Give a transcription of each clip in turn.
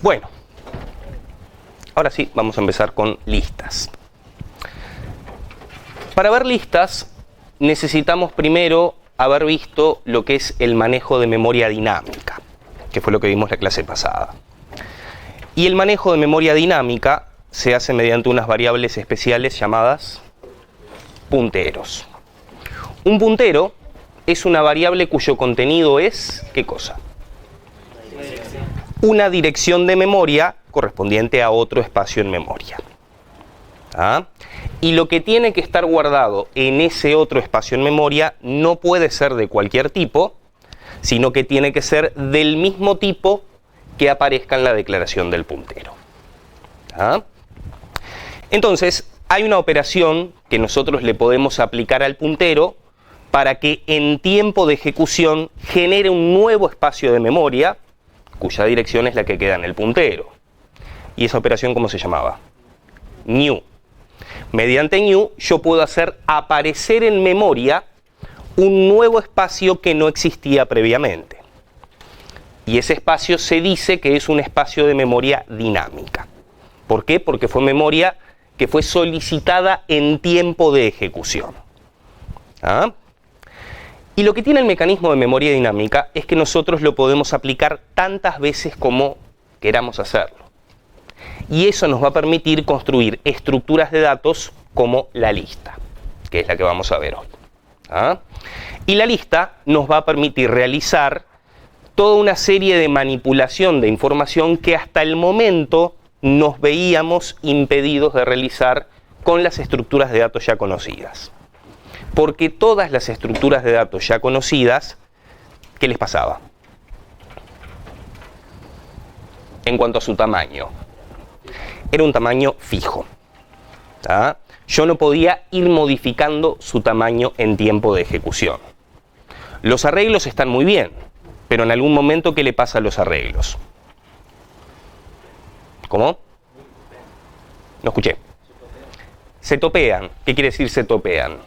Bueno, ahora sí, vamos a empezar con listas. Para ver listas, necesitamos primero haber visto lo que es el manejo de memoria dinámica, que fue lo que vimos la clase pasada. Y el manejo de memoria dinámica se hace mediante unas variables especiales llamadas punteros. Un puntero es una variable cuyo contenido es, ¿qué cosa? Una dirección de memoria correspondiente a otro espacio en memoria. ¿Ah? Y lo que tiene que estar guardado en ese otro espacio en memoria no puede ser de cualquier tipo, sino que tiene que ser del mismo tipo que aparezca en la declaración del puntero. ¿Ah? Entonces, hay una operación que nosotros le podemos aplicar al puntero para que en tiempo de ejecución genere un nuevo espacio de memoria, cuya dirección es la que queda en el puntero. ¿Y esa operación cómo se llamaba? New. Mediante new yo puedo hacer aparecer en memoria un nuevo espacio que no existía previamente. Y ese espacio se dice que es un espacio de memoria dinámica. ¿Por qué? Porque fue memoria que fue solicitada en tiempo de ejecución. ¿Ah? Y lo que tiene el mecanismo de memoria dinámica es que nosotros lo podemos aplicar tantas veces como queramos hacerlo. Y eso nos va a permitir construir estructuras de datos como la lista, que es la que vamos a ver hoy. ¿Ah? Y la lista nos va a permitir realizar toda una serie de manipulación de información que hasta el momento nos veíamos impedidos de realizar con las estructuras de datos ya conocidas. Porque todas las estructuras de datos ya conocidas, ¿qué les pasaba? En cuanto a su tamaño, era un tamaño fijo. ¿Ah? Yo no podía ir modificando su tamaño en tiempo de ejecución. Los arreglos están muy bien, pero en algún momento, ¿qué le pasa a los arreglos? ¿Cómo? No escuché. Se topean. ¿Qué quiere decir se topean?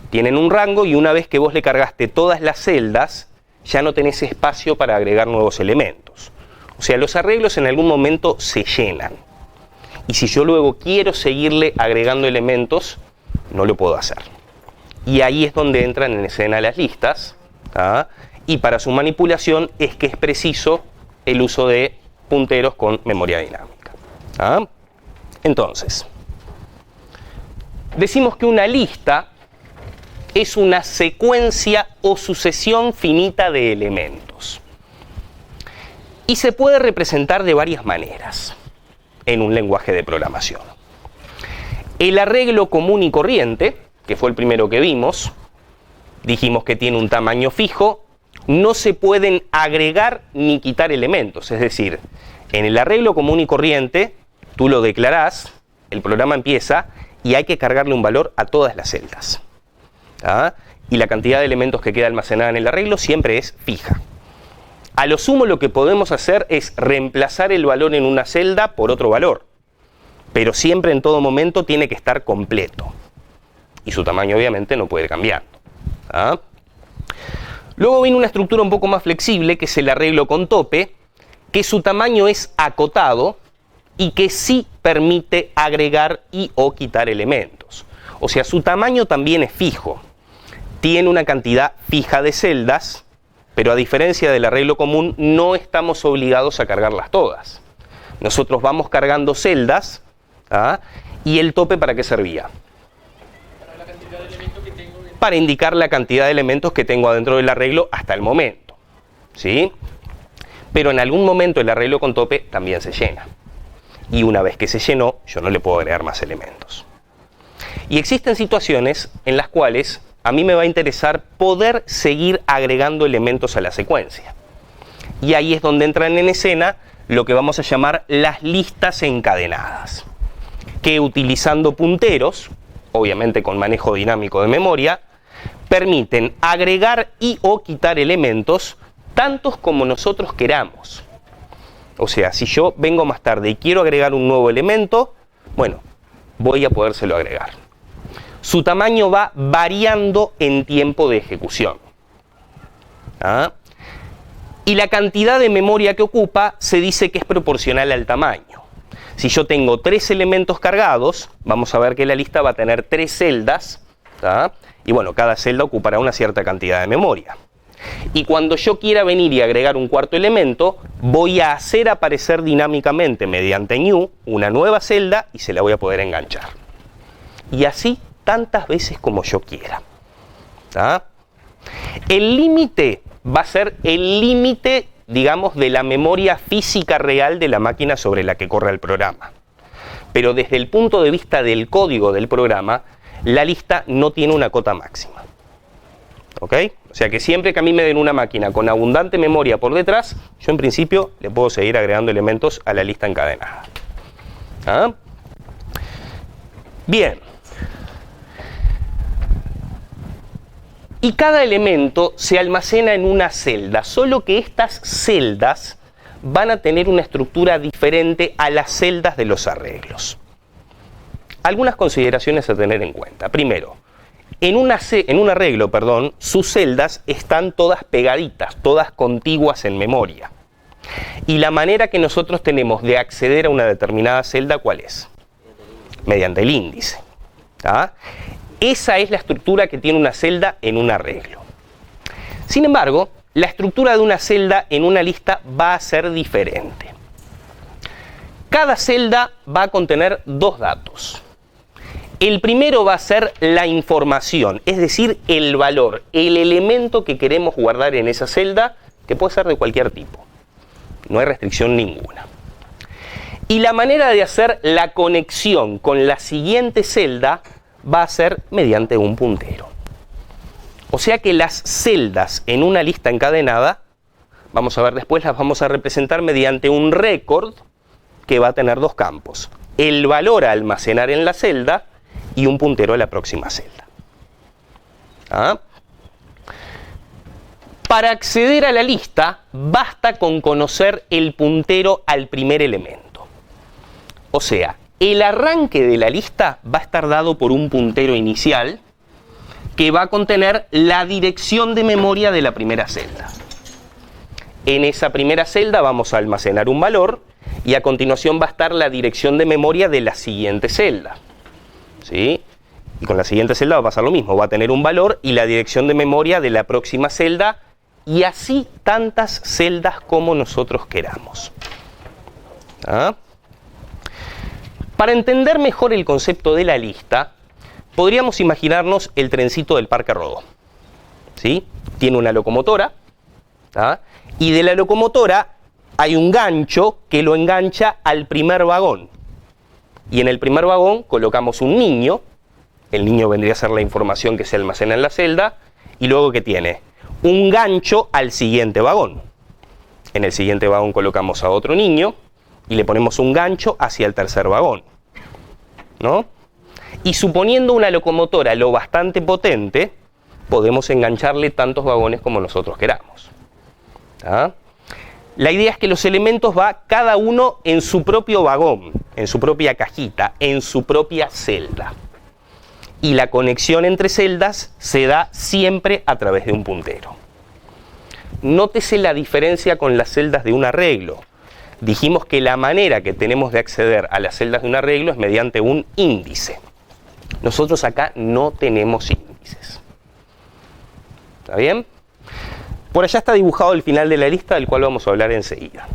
Tienen un rango y una vez que vos le cargaste todas las celdas, ya no tenés espacio para agregar nuevos elementos. O sea, los arreglos en algún momento se llenan. Y si yo luego quiero seguirle agregando elementos, no lo puedo hacer. Y ahí es donde entran en escena las listas. ¿Ah? Y para su manipulación es que es preciso el uso de punteros con memoria dinámica. ¿Ah? Entonces, decimos que una lista es una secuencia o sucesión finita de elementos. Y se puede representar de varias maneras en un lenguaje de programación. El arreglo común y corriente, que fue el primero que vimos, dijimos que tiene un tamaño fijo, no se pueden agregar ni quitar elementos. Es decir, en el arreglo común y corriente, tú lo declarás, el programa empieza y hay que cargarle un valor a todas las celdas. ¿Ah? Y la cantidad de elementos que queda almacenada en el arreglo siempre es fija. A lo sumo lo que podemos hacer es reemplazar el valor en una celda por otro valor, pero siempre en todo momento tiene que estar completo y su tamaño obviamente no puede ir cambiando. ¿Ah? Luego viene una estructura un poco más flexible que es el arreglo con tope, que su tamaño es acotado y que sí permite agregar y o quitar elementos. O sea, su tamaño también es fijo. Tiene una cantidad fija de celdas, pero a diferencia del arreglo común, no estamos obligados a cargarlas todas. Nosotros vamos cargando celdas. ¿Ah? ¿Y el tope para qué servía? Para la cantidad de elementos que tengo. Para indicar la cantidad de elementos que tengo adentro del arreglo hasta el momento. ¿Sí? Pero en algún momento el arreglo con tope también se llena. Y una vez que se llenó, yo no le puedo agregar más elementos. Y existen situaciones en las cuales a mí me va a interesar poder seguir agregando elementos a la secuencia. Y ahí es donde entran en escena lo que vamos a llamar las listas encadenadas, que utilizando punteros, obviamente con manejo dinámico de memoria, permiten agregar y o quitar elementos tantos como nosotros queramos. O sea, si yo vengo más tarde y quiero agregar un nuevo elemento, bueno, voy a podérselo agregar. Su tamaño va variando en tiempo de ejecución. ¿Ah? Y la cantidad de memoria que ocupa se dice que es proporcional al tamaño. Si yo tengo 3 elementos cargados, vamos a ver que la lista va a tener 3 celdas, ¿tá? Y bueno, cada celda ocupará una cierta cantidad de memoria. Y cuando yo quiera venir y agregar un cuarto elemento, voy a hacer aparecer dinámicamente mediante new una nueva celda y se la voy a poder enganchar. Y así tantas veces como yo quiera. ¿Tá? El límite va a ser el límite, digamos, de la memoria física real de la máquina sobre la que corre el programa. Pero desde el punto de vista del código del programa, la lista no tiene una cota máxima. ¿Ok? O sea que siempre que a mí me den una máquina con abundante memoria por detrás, yo en principio le puedo seguir agregando elementos a la lista encadenada. ¿Ah? Bien. Y cada elemento se almacena en una celda, solo que estas celdas van a tener una estructura diferente a las celdas de los arreglos. Algunas consideraciones a tener en cuenta. Primero, en un arreglo, sus celdas están todas pegaditas, todas contiguas en memoria. Y la manera que nosotros tenemos de acceder a una determinada celda, ¿cuál es? Mediante el índice. ¿Ah? Esa es la estructura que tiene una celda en un arreglo. Sin embargo, la estructura de una celda en una lista va a ser diferente. Cada celda va a contener 2 datos. El primero va a ser la información, es decir, el valor, el elemento que queremos guardar en esa celda, que puede ser de cualquier tipo. No hay restricción ninguna. Y la manera de hacer la conexión con la siguiente celda va a ser mediante un puntero. O sea que las celdas en una lista encadenada, vamos a ver después, las vamos a representar mediante un record que va a tener 2 campos. El valor a almacenar en la celda y un puntero a la próxima celda. ¿Ah? Para acceder a la lista, basta con conocer el puntero al primer elemento. O sea, el arranque de la lista va a estar dado por un puntero inicial que va a contener la dirección de memoria de la primera celda. En esa primera celda vamos a almacenar un valor y a continuación va a estar la dirección de memoria de la siguiente celda. ¿Sí? Y con la siguiente celda va a pasar lo mismo, va a tener un valor y la dirección de memoria de la próxima celda y así tantas celdas como nosotros queramos. ¿Ah? Para entender mejor el concepto de la lista, podríamos imaginarnos el trencito del Parque Rodó. ¿Sí? Tiene una locomotora, ¿ah? Y de la locomotora hay un gancho que lo engancha al primer vagón. Y en el primer vagón colocamos un niño, el niño vendría a ser la información que se almacena en la celda, y luego ¿qué tiene? Un gancho al siguiente vagón. En el siguiente vagón colocamos a otro niño y le ponemos un gancho hacia el tercer vagón, ¿no? Y suponiendo una locomotora lo bastante potente, podemos engancharle tantos vagones como nosotros queramos. ¿Ah? La idea es que los elementos va cada uno en su propio vagón, en su propia cajita, en su propia celda. Y la conexión entre celdas se da siempre a través de un puntero. Nótese la diferencia con las celdas de un arreglo. Dijimos que la manera que tenemos de acceder a las celdas de un arreglo es mediante un índice. Nosotros acá no tenemos índices. ¿Está bien? Por allá está dibujado el final de la lista, del cual vamos a hablar enseguida.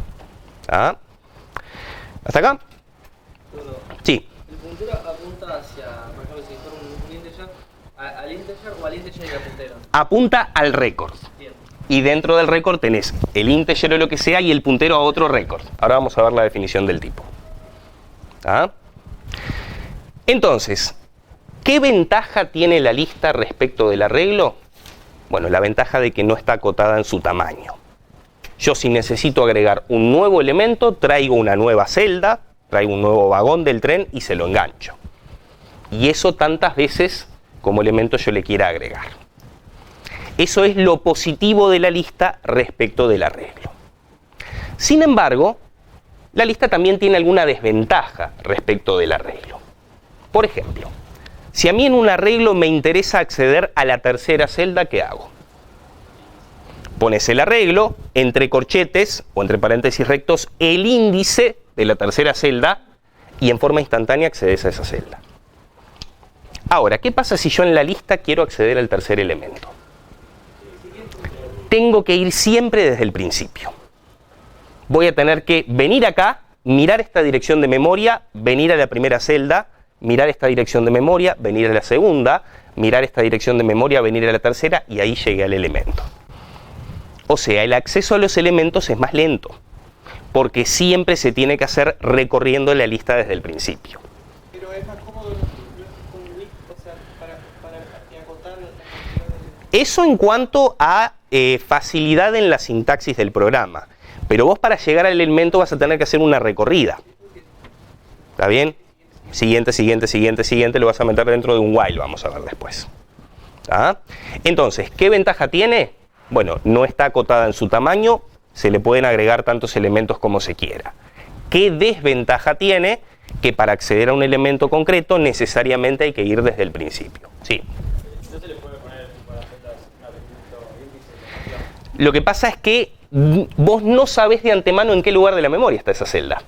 ¿Ah? ¿Hasta acá? Sí. ¿El puntero apunta hacia, por ejemplo, si fuera un integer, al integer o al integer y al puntero? Apunta al récord. Bien. Y dentro del récord tenés el integer o lo que sea y el puntero a otro récord. Ahora vamos a ver la definición del tipo. ¿Ah? Entonces, ¿qué ventaja tiene la lista respecto del arreglo? Bueno, la ventaja de que no está acotada en su tamaño. Yo si necesito agregar un nuevo elemento, traigo una nueva celda, traigo un nuevo vagón del tren y se lo engancho. Y eso tantas veces como elemento yo le quiera agregar. Eso es lo positivo de la lista respecto del arreglo. Sin embargo, la lista también tiene alguna desventaja respecto del arreglo. Por ejemplo, si a mí en un arreglo me interesa acceder a la tercera celda, ¿qué hago? Pones el arreglo, entre corchetes o entre paréntesis rectos, el índice de la tercera celda y en forma instantánea accedes a esa celda. Ahora, ¿qué pasa si yo en la lista quiero acceder al tercer elemento? Tengo que ir siempre desde el principio. Voy a tener que venir acá, mirar esta dirección de memoria, venir a la primera celda, mirar esta dirección de memoria, venir a la segunda, mirar esta dirección de memoria, venir a la tercera y ahí llegué al elemento. O sea, el acceso a los elementos es más lento, porque siempre se tiene que hacer recorriendo la lista desde el principio. Pero es más cómodo con o sea, para acotar la cantidad de... Eso en cuanto a facilidad en la sintaxis del programa. Pero vos para llegar al elemento vas a tener que hacer una recorrida. ¿Está bien? Siguiente, siguiente, siguiente, siguiente, lo vas a meter dentro de un while, vamos a ver después. ¿Ah? Entonces, ¿qué ventaja tiene? Bueno, no está acotada en su tamaño, se le pueden agregar tantos elementos como se quiera. ¿Qué desventaja tiene? Que para acceder a un elemento concreto necesariamente hay que ir desde el principio. Sí. ¿No se le puede poner para celdas un atributo índice? Lo que pasa es que vos no sabés de antemano en qué lugar de la memoria está esa celda.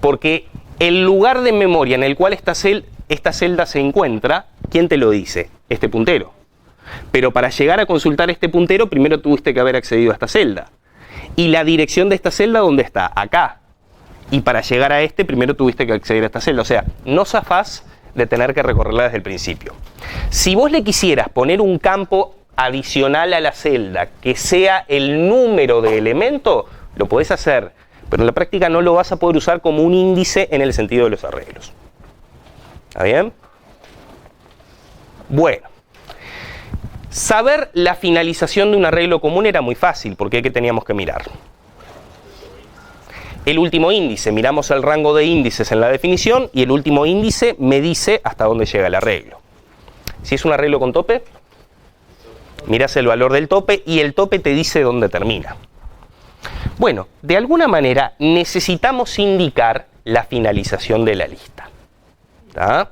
Porque el lugar de memoria en el cual esta celda se encuentra, ¿quién te lo dice? Este puntero. Pero para llegar a consultar este puntero, primero tuviste que haber accedido a esta celda. ¿Y la dirección de esta celda dónde está? Acá. Y para llegar a este, primero tuviste que acceder a esta celda. O sea, no zafás de tener que recorrerla desde el principio. Si vos le quisieras poner un campo adicional a la celda que sea el número de elemento, lo podés hacer, pero en la práctica no lo vas a poder usar como un índice en el sentido de los arreglos. ¿Está bien? Bueno, saber la finalización de un arreglo común era muy fácil, porque ¿qué teníamos que mirar? El último índice, miramos el rango de índices en la definición y el último índice me dice hasta dónde llega el arreglo. Si es un arreglo con tope, mirás el valor del tope y el tope te dice dónde termina. Bueno, de alguna manera necesitamos indicar la finalización de la lista. ¿Tá?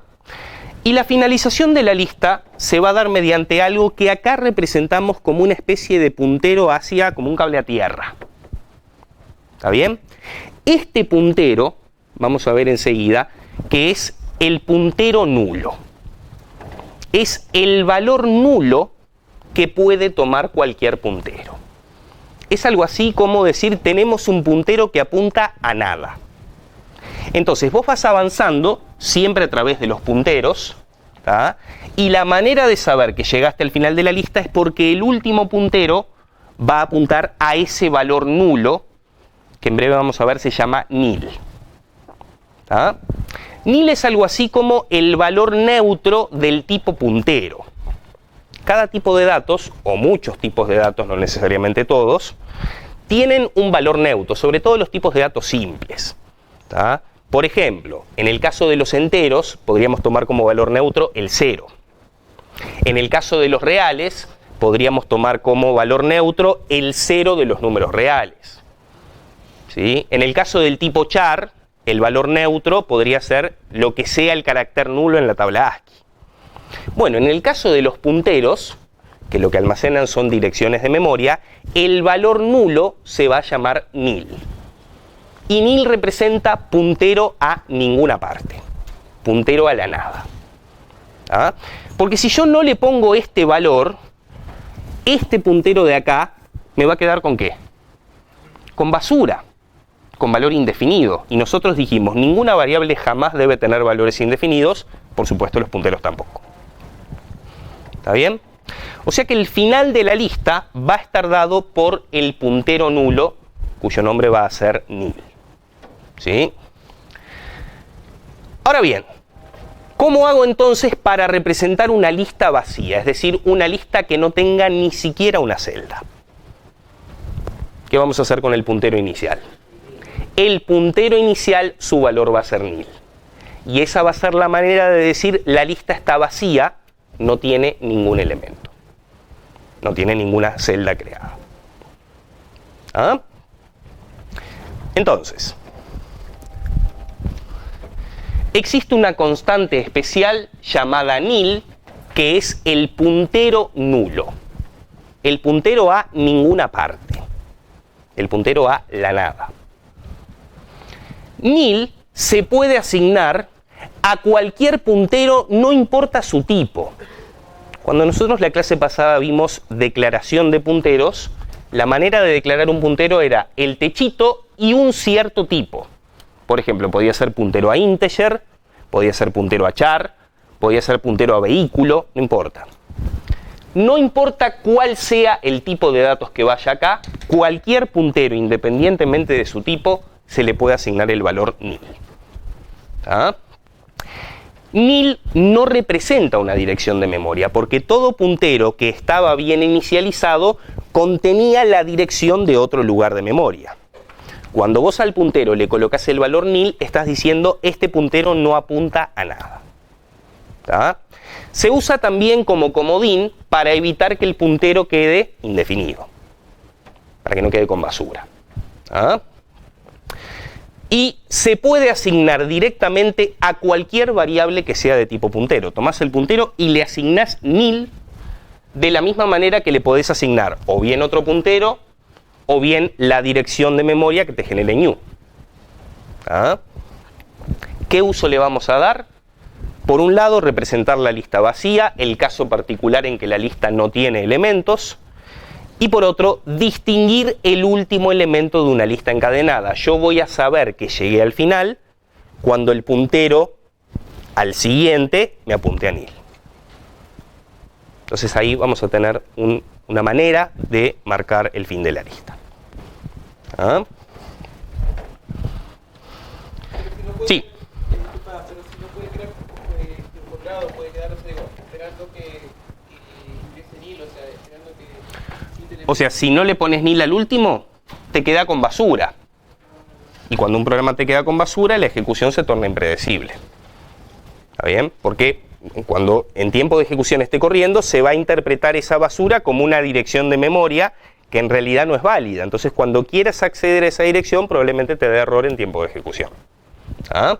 Y la finalización de la lista se va a dar mediante algo que acá representamos como una especie de puntero hacia, como un cable a tierra. ¿Está bien? Este puntero, vamos a ver enseguida, que es el puntero nulo. Es el valor nulo que puede tomar cualquier puntero. Es algo así como decir, tenemos un puntero que apunta a nada. Entonces vos vas avanzando siempre a través de los punteros, ¿tá? Y la manera de saber que llegaste al final de la lista es porque el último puntero va a apuntar a ese valor nulo, que en breve vamos a ver se llama nil. ¿Tá? Nil es algo así como el valor neutro del tipo puntero. Cada tipo de datos, o muchos tipos de datos, no necesariamente todos, tienen un valor neutro, sobre todo los tipos de datos simples. ¿Tá? Por ejemplo, en el caso de los enteros, podríamos tomar como valor neutro el 0. En el caso de los reales, podríamos tomar como valor neutro el 0 de los números reales. ¿Sí? En el caso del tipo char, el valor neutro podría ser lo que sea el carácter nulo en la tabla ASCII. Bueno, en el caso de los punteros, que lo que almacenan son direcciones de memoria, el valor nulo se va a llamar nil. Y nil representa puntero a ninguna parte, puntero a la nada. ¿Ah? Porque si yo no le pongo este valor, este puntero de acá me va a quedar ¿con qué? Con basura, con valor indefinido. Y nosotros dijimos, ninguna variable jamás debe tener valores indefinidos, por supuesto los punteros tampoco. ¿Está bien? O sea que el final de la lista va a estar dado por el puntero nulo, cuyo nombre va a ser nil. ¿Sí? Ahora bien, ¿cómo hago entonces para representar una lista vacía? Es decir, una lista que no tenga ni siquiera una celda. ¿Qué vamos a hacer con el puntero inicial? El puntero inicial, su valor va a ser nil. Y esa va a ser la manera de decir la lista está vacía, no tiene ningún elemento. No tiene ninguna celda creada. ¿Ah? Entonces, existe una constante especial llamada nil, que es el puntero nulo. el puntero a ninguna parte, el puntero a la nada. Nil se puede asignar a cualquier puntero, no importa su tipo. Cuando nosotros la clase pasada vimos declaración de punteros, la manera de declarar un puntero era el techito y un cierto tipo. Por ejemplo, podía ser puntero a integer, podía ser puntero a char, podía ser puntero a vehículo, no importa. No importa cuál sea el tipo de datos que vaya acá, cualquier puntero, independientemente de su tipo, se le puede asignar el valor nil. ¿Ah? Nil no representa una dirección de memoria, porque todo puntero que estaba bien inicializado contenía la dirección de otro lugar de memoria. Cuando vos al puntero le colocas el valor nil, estás diciendo este puntero no apunta a nada. ¿Tá? Se usa también como comodín para evitar que el puntero quede indefinido, para que no quede con basura. ¿Ah? Y se puede asignar directamente a cualquier variable que sea de tipo puntero. Tomás el puntero y le asignás nil de la misma manera que le podés asignar o bien otro puntero o bien la dirección de memoria que te genere new. ¿Ah? ¿Qué uso le vamos a dar? Por un lado, representar la lista vacía, el caso particular en que la lista no tiene elementos. Y por otro, distinguir el último elemento de una lista encadenada. Yo voy a saber que llegué al final cuando el puntero al siguiente me apunte a nil. Entonces ahí vamos a tener una manera de marcar el fin de la lista. ¿Ah? Sí. Pero si no puede quedar encontrado, puede quedarse esperando que ingrese nil, o sea, esperando que... O sea, si no le pones nil al último, te queda con basura. Y cuando un programa te queda con basura, la ejecución se torna impredecible. ¿Está bien? Porque cuando en tiempo de ejecución esté corriendo, se va a interpretar esa basura como una dirección de memoria que en realidad no es válida. Entonces, cuando quieras acceder a esa dirección, probablemente te dé error en tiempo de ejecución. ¿Ah?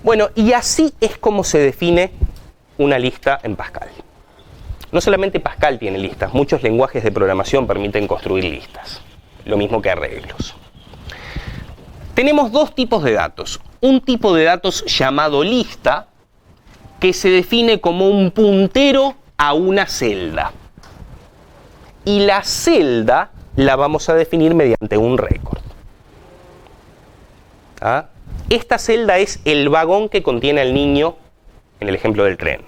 Bueno, y así es como se define una lista en Pascal. No solamente Pascal tiene listas, muchos lenguajes de programación permiten construir listas, lo mismo que arreglos. Tenemos dos tipos de datos. Un tipo de datos llamado lista, que se define como un puntero a una celda. Y la celda la vamos a definir mediante un récord. ¿Ah? Esta celda es el vagón que contiene al niño en el ejemplo del tren.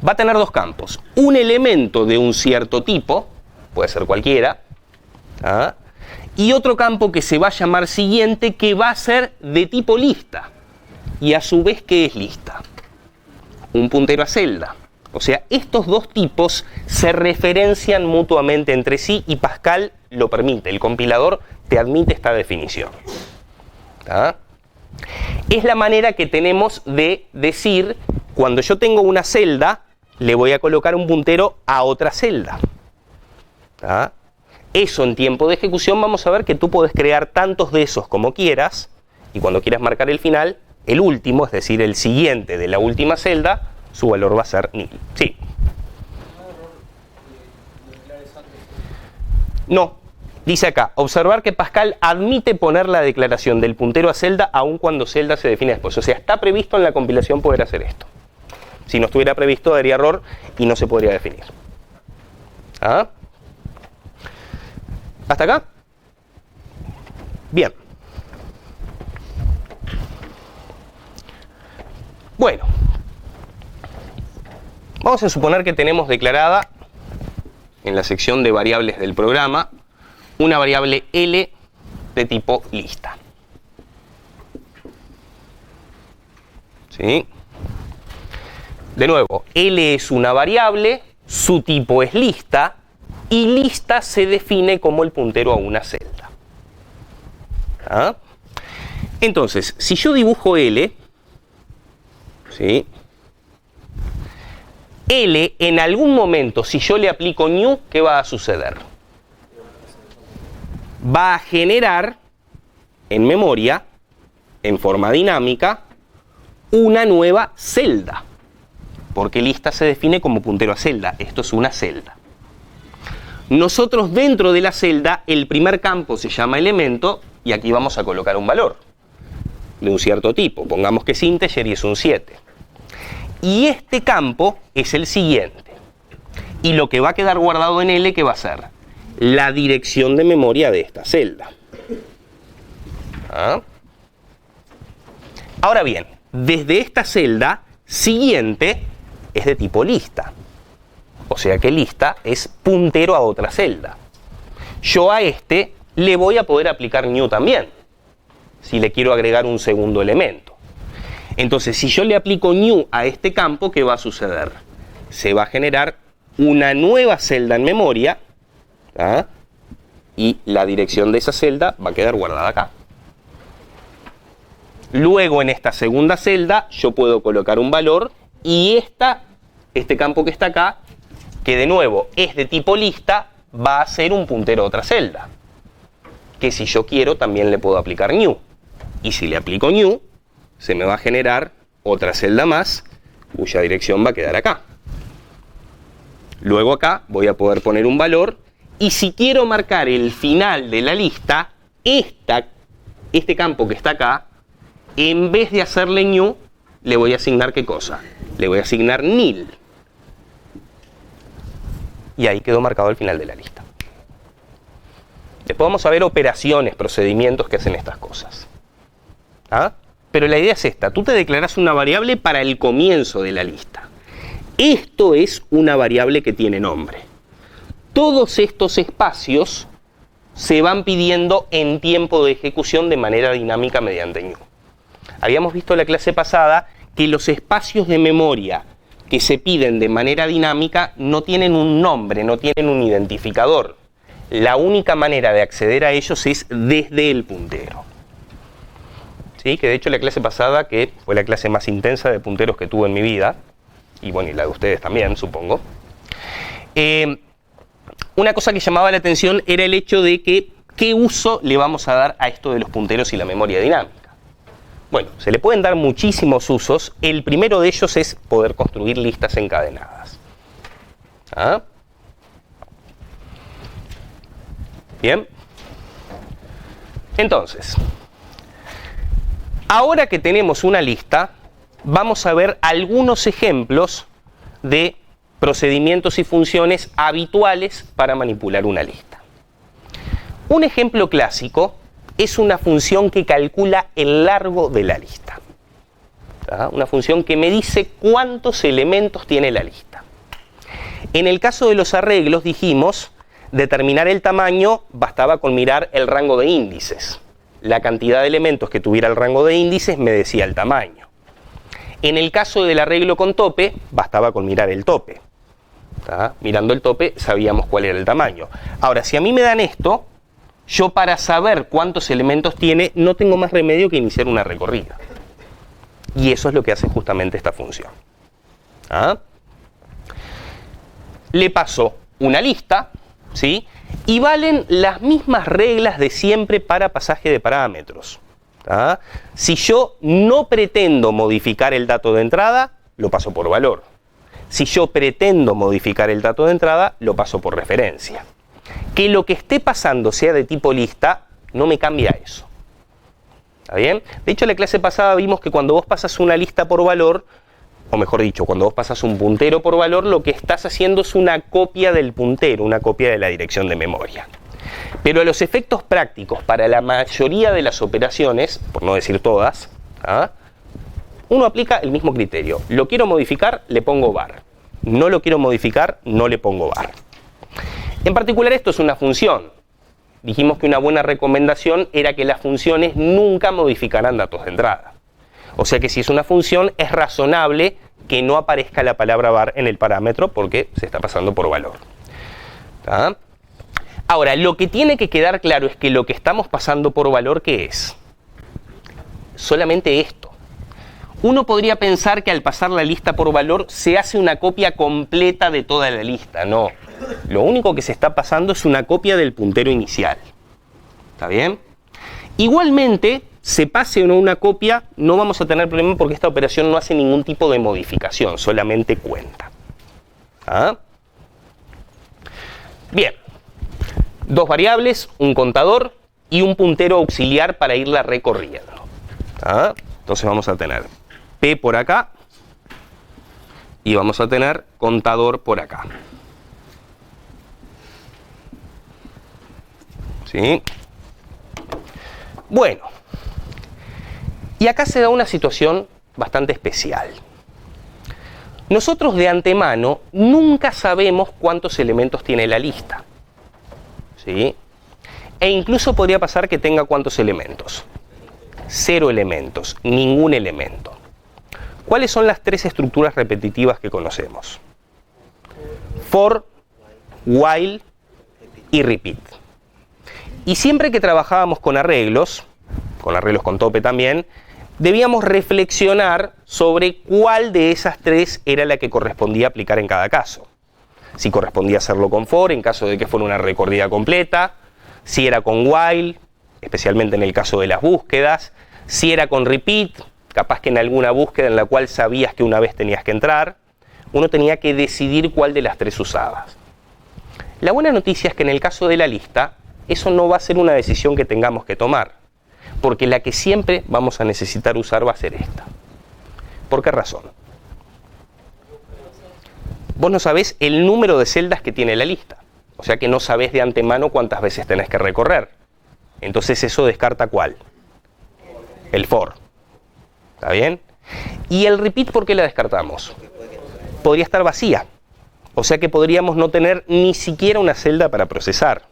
Va a tener dos campos. Un elemento de un cierto tipo, puede ser cualquiera, ¿ah? Y otro campo que se va a llamar siguiente, que va a ser de tipo lista. Y a su vez, ¿qué es lista? Un puntero a celda. O sea, estos dos tipos se referencian mutuamente entre sí y Pascal lo permite. El compilador te admite esta definición. ¿Ah? Es la manera que tenemos de decir, cuando yo tengo una celda, le voy a colocar un puntero a otra celda. ¿Ah? Eso en tiempo de ejecución vamos a ver que tú puedes crear tantos de esos como quieras, y cuando quieras marcar el final, el último, es decir, el siguiente de la última celda, su valor va a ser nil. Sí. No. Dice acá, observar que Pascal admite poner la declaración del puntero a celda aun cuando celda se define después. O sea, está previsto en la compilación poder hacer esto. Si no estuviera previsto, daría error y no se podría definir. ¿Ah? ¿Hasta acá? Bien. Bueno. Vamos a suponer que tenemos declarada en la sección de variables del programa una variable L de tipo lista. ¿Sí? De nuevo, L es una variable, su tipo es lista, y lista se define como el puntero a una celda. ¿Ah? Entonces, si yo dibujo L, ¿sí? L, en algún momento, si yo le aplico new, ¿qué va a suceder? Va a generar en memoria, en forma dinámica, una nueva celda. porque lista se define como puntero a celda. Esto es una celda. Nosotros dentro de la celda, el primer campo se llama elemento y aquí vamos a colocar un valor de un cierto tipo. Pongamos que es integer y es un 7. Y este campo es el siguiente. Y lo que va a quedar guardado en L, ¿qué va a ser? La dirección de memoria de esta celda. ¿Ah? Ahora bien, desde esta celda siguiente es de tipo lista. O sea que lista es puntero a otra celda. Yo a este le voy a poder aplicar new también, si le quiero agregar un segundo elemento. Entonces, si yo le aplico new a este campo, ¿qué va a suceder? Se va a generar una nueva celda en memoria, ¿ah? Y la dirección de esa celda va a quedar guardada acá. Luego, en esta segunda celda, yo puedo colocar un valor y este campo que está acá, que de nuevo es de tipo lista, va a ser un puntero a otra celda, que si yo quiero también le puedo aplicar new. Y si le aplico new, se me va a generar otra celda más, cuya dirección va a quedar acá. Luego acá voy a poder poner un valor, y si quiero marcar el final de la lista, este campo que está acá, en vez de hacerle new, le voy a asignar ¿qué cosa? Le voy a asignar nil. Y ahí quedó marcado el final de la lista. Después vamos a ver operaciones, procedimientos que hacen estas cosas. ¿Ah? Pero la idea es esta. Tú te declaras una variable para el comienzo de la lista. Esto es una variable que tiene nombre. Todos estos espacios se van pidiendo en tiempo de ejecución de manera dinámica mediante new. Habíamos visto en la clase pasada que los espacios de memoria que se piden de manera dinámica no tienen un nombre, no tienen un identificador. La única manera de acceder a ellos es desde el puntero. ¿Sí? Que de hecho la clase pasada, que fue la clase más intensa de punteros que tuve en mi vida, y bueno, y la de ustedes también, supongo, una cosa que llamaba la atención era el hecho de que qué uso le vamos a dar a esto de los punteros y la memoria dinámica. Bueno, se le pueden dar muchísimos usos. El primero de ellos es poder construir listas encadenadas. ¿Ah? Bien. Entonces, ahora que tenemos una lista, vamos a ver algunos ejemplos de procedimientos y funciones habituales para manipular una lista. Un ejemplo clásico es una función que calcula el largo de la lista. ¿Ah? Una función que me dice cuántos elementos tiene la lista. En el caso de los arreglos dijimos, determinar el tamaño bastaba con mirar el rango de índices. La cantidad de elementos que tuviera el rango de índices me decía el tamaño. En el caso del arreglo con tope, bastaba con mirar el tope. ¿Ah? Mirando el tope sabíamos cuál era el tamaño. Ahora, si a mí me dan esto, yo para saber cuántos elementos tiene, no tengo más remedio que iniciar una recorrida. Y eso es lo que hace justamente esta función. ¿Ah? Le paso una lista, ¿sí? Y valen las mismas reglas de siempre para pasaje de parámetros. ¿Ah? Si yo no pretendo modificar el dato de entrada, lo paso por valor. Si yo pretendo modificar el dato de entrada, lo paso por referencia. Que lo que esté pasando sea de tipo lista, no me cambia eso. ¿Está bien? De hecho, en la clase pasada vimos que cuando vos pasas una lista por valor, o mejor dicho, cuando vos pasas un puntero por valor, lo que estás haciendo es una copia del puntero, una copia de la dirección de memoria. Pero a los efectos prácticos, para la mayoría de las operaciones, por no decir todas, ¿ah? Uno aplica el mismo criterio. Lo quiero modificar, le pongo var. No lo quiero modificar, no le pongo var. En particular, esto es una función. Dijimos que una buena recomendación era que las funciones nunca modificaran datos de entrada. O sea que si es una función, es razonable que no aparezca la palabra var en el parámetro porque se está pasando por valor. ¿Tá? Ahora, lo que tiene que quedar claro es que lo que estamos pasando por valor, ¿qué es? Solamente esto. Uno podría pensar que al pasar la lista por valor se hace una copia completa de toda la lista. No. Lo único que se está pasando es una copia del puntero inicial. ¿Está bien? Igualmente, se pase o no una copia, no vamos a tener problema porque esta operación no hace ningún tipo de modificación, solamente cuenta. ¿Ah? Bien, dos variables, un contador y un puntero auxiliar para irla recorriendo. ¿Ah? Entonces vamos a tener P por acá y vamos a tener contador por acá. ¿Sí? Bueno, y acá se da una situación bastante especial. Nosotros de antemano nunca sabemos cuántos elementos tiene la lista. ¿Sí? E incluso podría pasar que tenga cuántos elementos. 0 elementos, ningún elemento. ¿Cuáles son las 3 estructuras repetitivas que conocemos? For, while y repeat. Y siempre que trabajábamos con arreglos con tope también, debíamos reflexionar sobre cuál de esas 3 era la que correspondía aplicar en cada caso. Si correspondía hacerlo con for, en caso de que fuera una recorrida completa, si era con while, especialmente en el caso de las búsquedas, si era con repeat, capaz que en alguna búsqueda en la cual sabías que una vez tenías que entrar, uno tenía que decidir cuál de las 3 usabas. La buena noticia es que en el caso de la lista, eso no va a ser una decisión que tengamos que tomar, porque la que siempre vamos a necesitar usar va a ser esta. ¿Por qué razón? Vos no sabés el número de celdas que tiene la lista, o sea que no sabés de antemano cuántas veces tenés que recorrer. Entonces eso descarta ¿cuál? El for. ¿Está bien? ¿Y el repeat por qué la descartamos? Podría estar vacía, o sea que podríamos no tener ni siquiera una celda para procesar.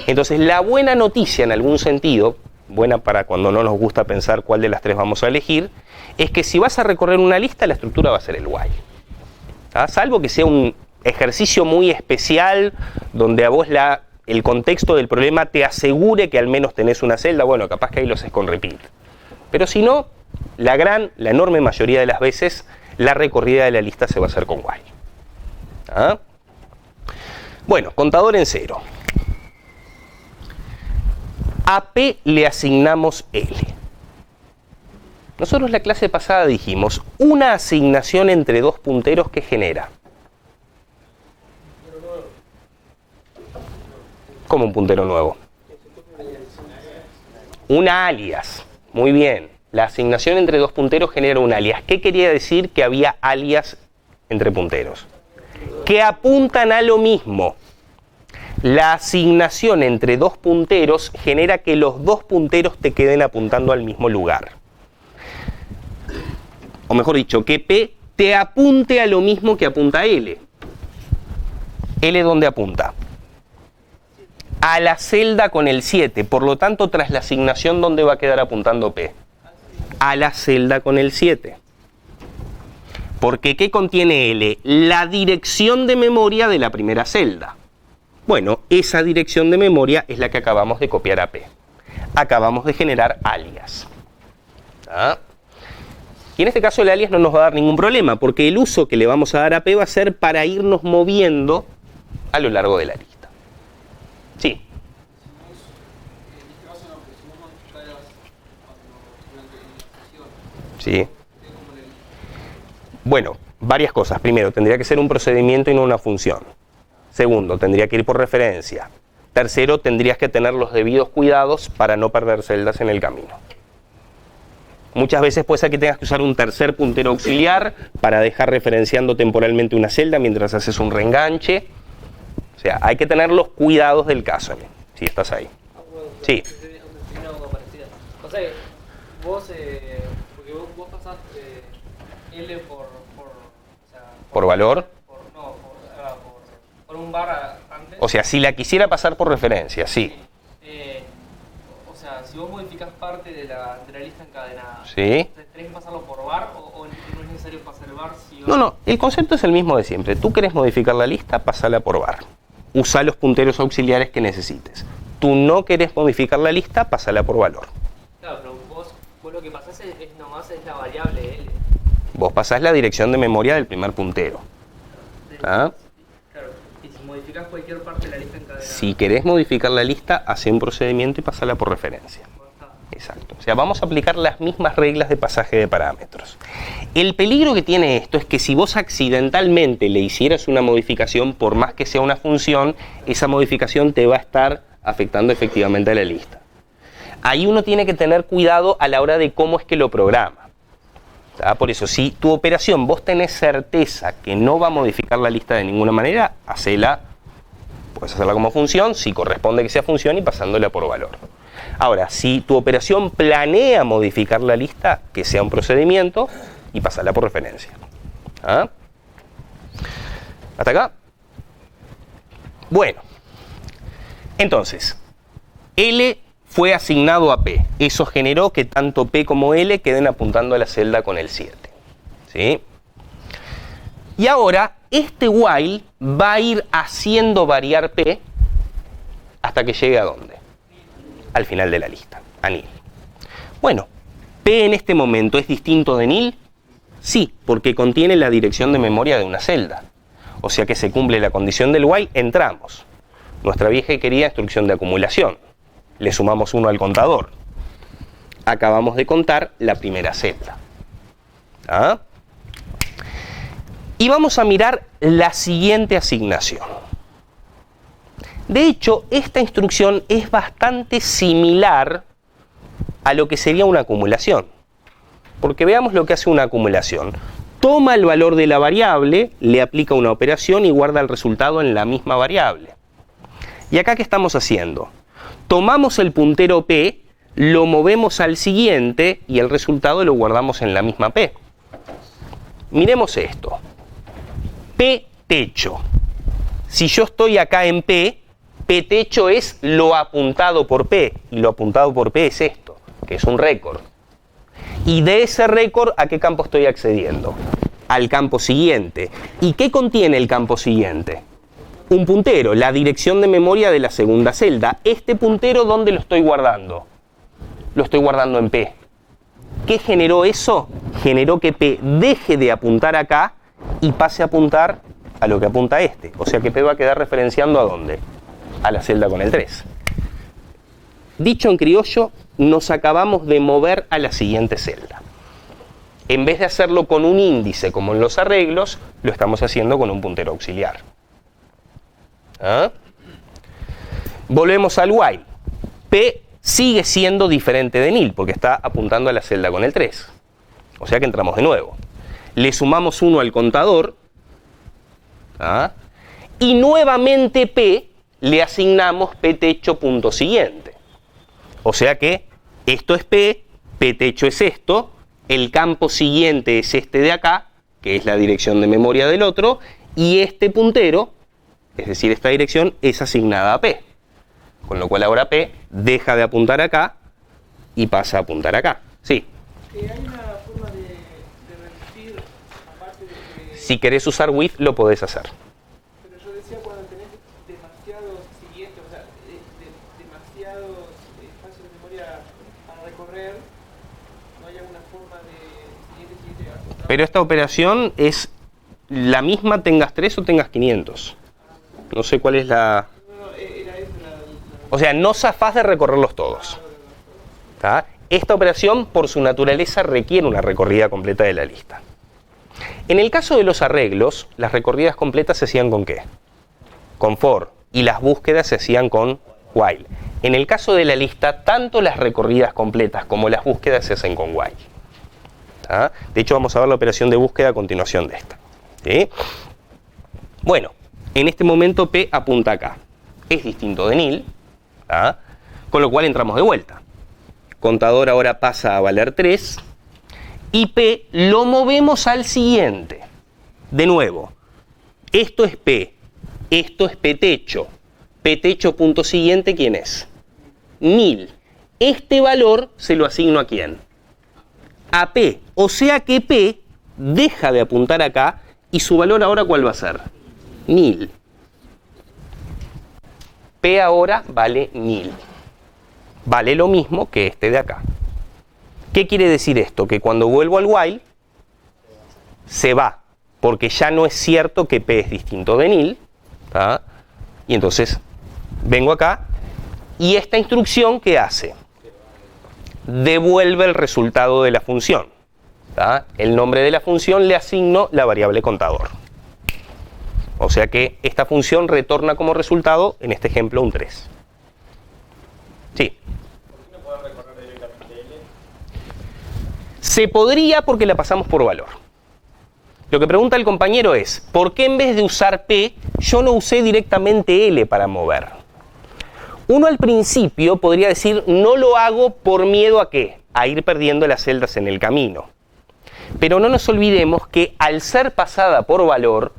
Entonces la buena noticia en algún sentido, buena para cuando no nos gusta pensar cuál de las 3 vamos a elegir, es que si vas a recorrer una lista, la estructura va a ser el while. ¿Ah? Salvo que sea un ejercicio muy especial, donde a vos el contexto del problema te asegure que al menos tenés una celda, bueno, capaz que ahí lo haces con repeat. Pero si no, la enorme mayoría de las veces, la recorrida de la lista se va a hacer con while. ¿Ah? Bueno, contador en 0. A P le asignamos L. Nosotros la clase pasada dijimos, una asignación entre 2 punteros que genera. ¿Cómo un puntero nuevo? Un alias. Muy bien. La asignación entre 2 punteros genera un alias. ¿Qué quería decir que había alias entre punteros? Que apuntan a lo mismo. La asignación entre 2 punteros genera que los 2 punteros te queden apuntando al mismo lugar. O mejor dicho, que P te apunte a lo mismo que apunta L. ¿L dónde apunta? A la celda con el 7. Por lo tanto, tras la asignación, ¿dónde va a quedar apuntando P? A la celda con el 7. Porque ¿qué contiene L? La dirección de memoria de la primera celda. Bueno, esa dirección de memoria es la que acabamos de copiar a P. Acabamos de generar alias. ¿Ah? Y en este caso el alias no nos va a dar ningún problema, porque el uso que le vamos a dar a P va a ser para irnos moviendo a lo largo de la lista. Sí. Sí. Bueno, varias cosas. Primero, tendría que ser un procedimiento y no una función. Segundo, tendría que ir por referencia. Tercero, tendrías que tener los debidos cuidados para no perder celdas en el camino. Muchas veces puede ser que tengas que usar un tercer puntero auxiliar para dejar referenciando temporalmente una celda mientras haces un reenganche. O sea, hay que tener los cuidados del caso, si estás ahí. Sí. O sea, vos, porque vos pasaste L por valor. Por un bar antes. O sea, si la quisiera pasar por referencia, sí. O sea, si vos modificás parte de la lista encadenada, sí. ¿tenés que pasarlo por bar o no es necesario pasar el bar? Si No, el concepto es el mismo de siempre. Tú querés modificar la lista, pasala por bar. Usa los punteros auxiliares que necesites. Tú no querés modificar la lista, pasala por valor. Claro, pero vos lo que pasás es la variable L. Vos pasás la dirección de memoria del primer puntero. ¿Ah? Claro, y si modificás cualquier parte de la lista encadenada. Si querés modificar la lista, hace un procedimiento y pasala por referencia. Exacto. O sea, vamos a aplicar las mismas reglas de pasaje de parámetros. El peligro que tiene esto es que si vos accidentalmente le hicieras una modificación, por más que sea una función, esa modificación te va a estar afectando efectivamente a la lista. Ahí uno tiene que tener cuidado a la hora de cómo es que lo programa. Por eso, si tu operación vos tenés certeza que no va a modificar la lista de ninguna manera, hacela, puedes hacerla como función, si corresponde que sea función y pasándola por valor. Ahora, si tu operación planea modificar la lista, que sea un procedimiento y pasarla por referencia. ¿Ah? ¿Hasta acá? Bueno, entonces, L fue asignado a P. Eso generó que tanto P como L queden apuntando a la celda con el 7. ¿Sí? Y ahora, este while va a ir haciendo variar P hasta que llegue a ¿dónde? Al final de la lista, a nil. Bueno, P en este momento es distinto de nil, sí, porque contiene la dirección de memoria de una celda. O sea que se cumple la condición del while, entramos. Nuestra vieja y querida instrucción de acumulación. Le sumamos 1 al contador. Acabamos de contar la primera celda. ¿Ah? Y vamos a mirar la siguiente asignación. De hecho, esta instrucción es bastante similar a lo que sería una acumulación. Porque veamos lo que hace una acumulación. Toma el valor de la variable, le aplica una operación y guarda el resultado en la misma variable. ¿Y acá qué estamos haciendo? Tomamos el puntero P, lo movemos al siguiente y el resultado lo guardamos en la misma P. Miremos esto. P techo. Si yo estoy acá en P, P techo es lo apuntado por P, y lo apuntado por P es esto, que es un récord. Y de ese récord, ¿a qué campo estoy accediendo? Al campo siguiente. ¿Y qué contiene el campo siguiente? Un puntero, la dirección de memoria de la segunda celda. Este puntero, ¿dónde lo estoy guardando? Lo estoy guardando en P. ¿Qué generó eso? Generó que P deje de apuntar acá y pase a apuntar a lo que apunta este. O sea que P va a quedar referenciando ¿a dónde? A la celda con el 3. Dicho en criollo, nos acabamos de mover a la siguiente celda. En vez de hacerlo con un índice como en los arreglos, lo estamos haciendo con un puntero auxiliar. ¿Ah? Volvemos al while. P sigue siendo diferente de nil porque está apuntando a la celda con el 3. O sea que entramos de nuevo. Le sumamos 1 al contador. ¿Ah? Y nuevamente P le asignamos P techo punto siguiente. O sea que esto es P, P techo es esto, el campo siguiente es este de acá, que es la dirección de memoria del otro, y este puntero, es decir, esta dirección, es asignada a P. Con lo cual ahora P deja de apuntar acá y pasa a apuntar acá. Sí. ¿Hay una forma de reducir, aparte de que... Si querés usar with, lo podés hacer. Pero yo decía cuando tenés demasiados siguientes, o sea, demasiados espacios de memoria para recorrer, no hay alguna forma de siguiente apuntar. Pero esta operación es la misma tengas 3 o tengas 500. No sé cuál es la... Era eso O sea, no zafás de recorrerlos todos. ¿Tá? Esta operación, por su naturaleza, requiere una recorrida completa de la lista. En el caso de los arreglos, las recorridas completas se hacían ¿con qué? Con for. Y las búsquedas se hacían con while. En el caso de la lista, tanto las recorridas completas como las búsquedas se hacen con while. ¿Tá? De hecho, vamos a ver la operación de búsqueda a continuación de esta. ¿Sí? Bueno, en este momento P apunta acá. Es distinto de nil. ¿Ah? Con lo cual entramos de vuelta. Contador ahora pasa a valer 3 y P lo movemos al siguiente. De nuevo, esto es P, esto es P techo. P techo punto siguiente, ¿quién es? Nil. Este valor se lo asigno ¿a quién? A P. O sea que P deja de apuntar acá y su valor ahora ¿cuál va a ser? Nil. P ahora vale nil. Vale lo mismo que este de acá. ¿Qué quiere decir esto? Que cuando vuelvo al while, se va, porque ya no es cierto que P es distinto de nil. ¿Tá? Y entonces vengo acá, y esta instrucción ¿qué hace? devuelve el resultado de la función. ¿Tá? El nombre de la función le asigno la variable contador. O sea que esta función retorna como resultado, en este ejemplo, un 3. Sí. ¿Por qué no podemos recorrer directamente L? Se podría porque la pasamos por valor. Lo que pregunta el compañero es, ¿por qué en vez de usar P, yo no usé directamente L para mover? Uno al principio podría decir, no lo hago por miedo a ¿qué? A ir perdiendo las celdas en el camino. Pero no nos olvidemos que al ser pasada por valor,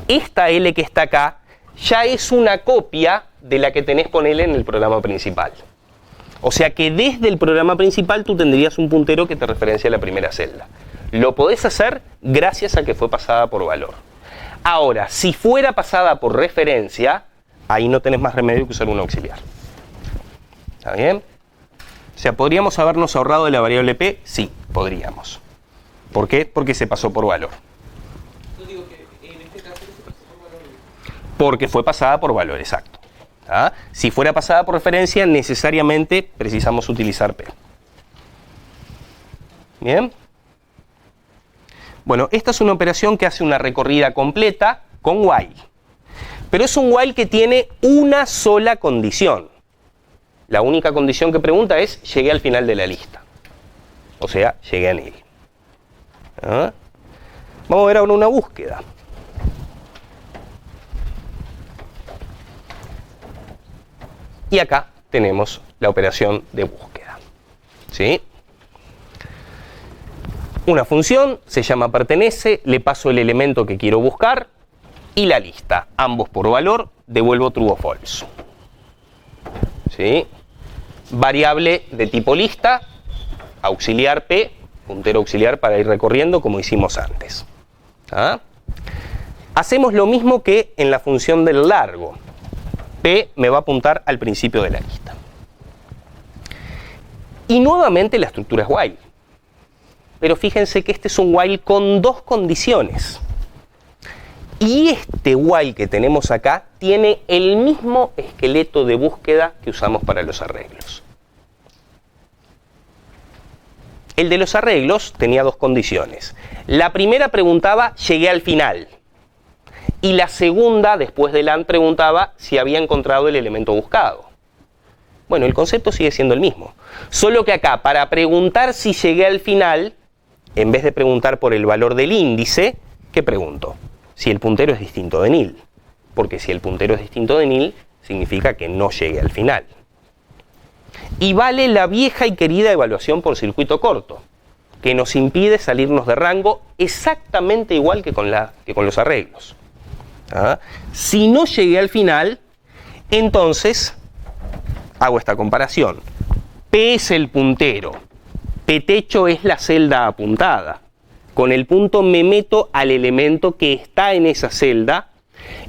esta L que está acá ya es una copia de la que tenés con L en el programa principal. O sea que desde el programa principal tú tendrías un puntero que te referencia a la primera celda. Lo podés hacer gracias a que fue pasada por valor. Ahora, si fuera pasada por referencia, ahí no tenés más remedio que usar un auxiliar. ¿Está bien? O sea, ¿podríamos habernos ahorrado de la variable P? Sí, podríamos. ¿Por qué? Porque se pasó por valor. Yo digo que en este caso se pasó por valor. Porque fue pasada por valor, exacto. ¿Ah? Si fuera pasada por referencia, necesariamente precisamos utilizar P. ¿Bien? Bueno, esta es una operación que hace una recorrida completa con while. Pero es un while que tiene una sola condición. La única condición que pregunta es, llegué al final de la lista. O sea, llegué a nil. ¿Ah? Vamos a ver ahora una búsqueda. Y acá tenemos la operación de búsqueda. ¿Sí? Una función se llama pertenece, le paso el elemento que quiero buscar y la lista. Ambos por valor, devuelvo true o false. ¿Sí? Variable de tipo lista, auxiliar P, puntero auxiliar para ir recorriendo como hicimos antes. ¿Ah? Hacemos lo mismo que en la función del largo. P me va a apuntar al principio de la lista. Y nuevamente la estructura es while. Pero fíjense que este es un while con dos condiciones. Y este while que tenemos acá tiene el mismo esqueleto de búsqueda que usamos para los arreglos. El de los arreglos tenía dos condiciones. La primera preguntaba, llegué al final. Y la segunda, después del AND, preguntaba si había encontrado el elemento buscado. Bueno, el concepto sigue siendo el mismo. Solo que acá, para preguntar si llegué al final, en vez de preguntar por el valor del índice, ¿qué pregunto? Si el puntero es distinto de nil. Porque si el puntero es distinto de nil, significa que no llegué al final. Y vale la vieja y querida evaluación por circuito corto, que nos impide salirnos de rango exactamente igual que con los arreglos. ¿Ah? Si no llegué al final, entonces hago esta comparación. P es el puntero, P techo es la celda apuntada. Con el punto me meto al elemento que está en esa celda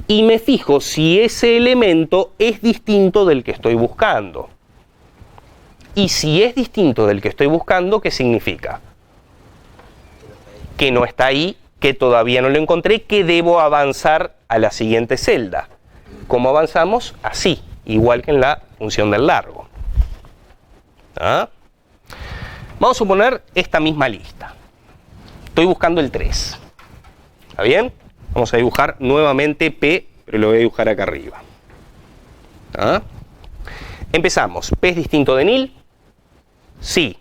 y me fijo si ese elemento es distinto del que estoy buscando. Y si es distinto del que estoy buscando, ¿qué significa? Que no está ahí, que todavía no lo encontré, que debo avanzar a la siguiente celda. ¿Cómo avanzamos? Así, igual que en la función del largo. ¿Ah? Vamos a suponer esta misma lista. Estoy buscando el 3. ¿Está bien? Vamos a dibujar nuevamente P, pero lo voy a dibujar acá arriba. ¿Ah? Empezamos. ¿P es distinto de nil? Sí.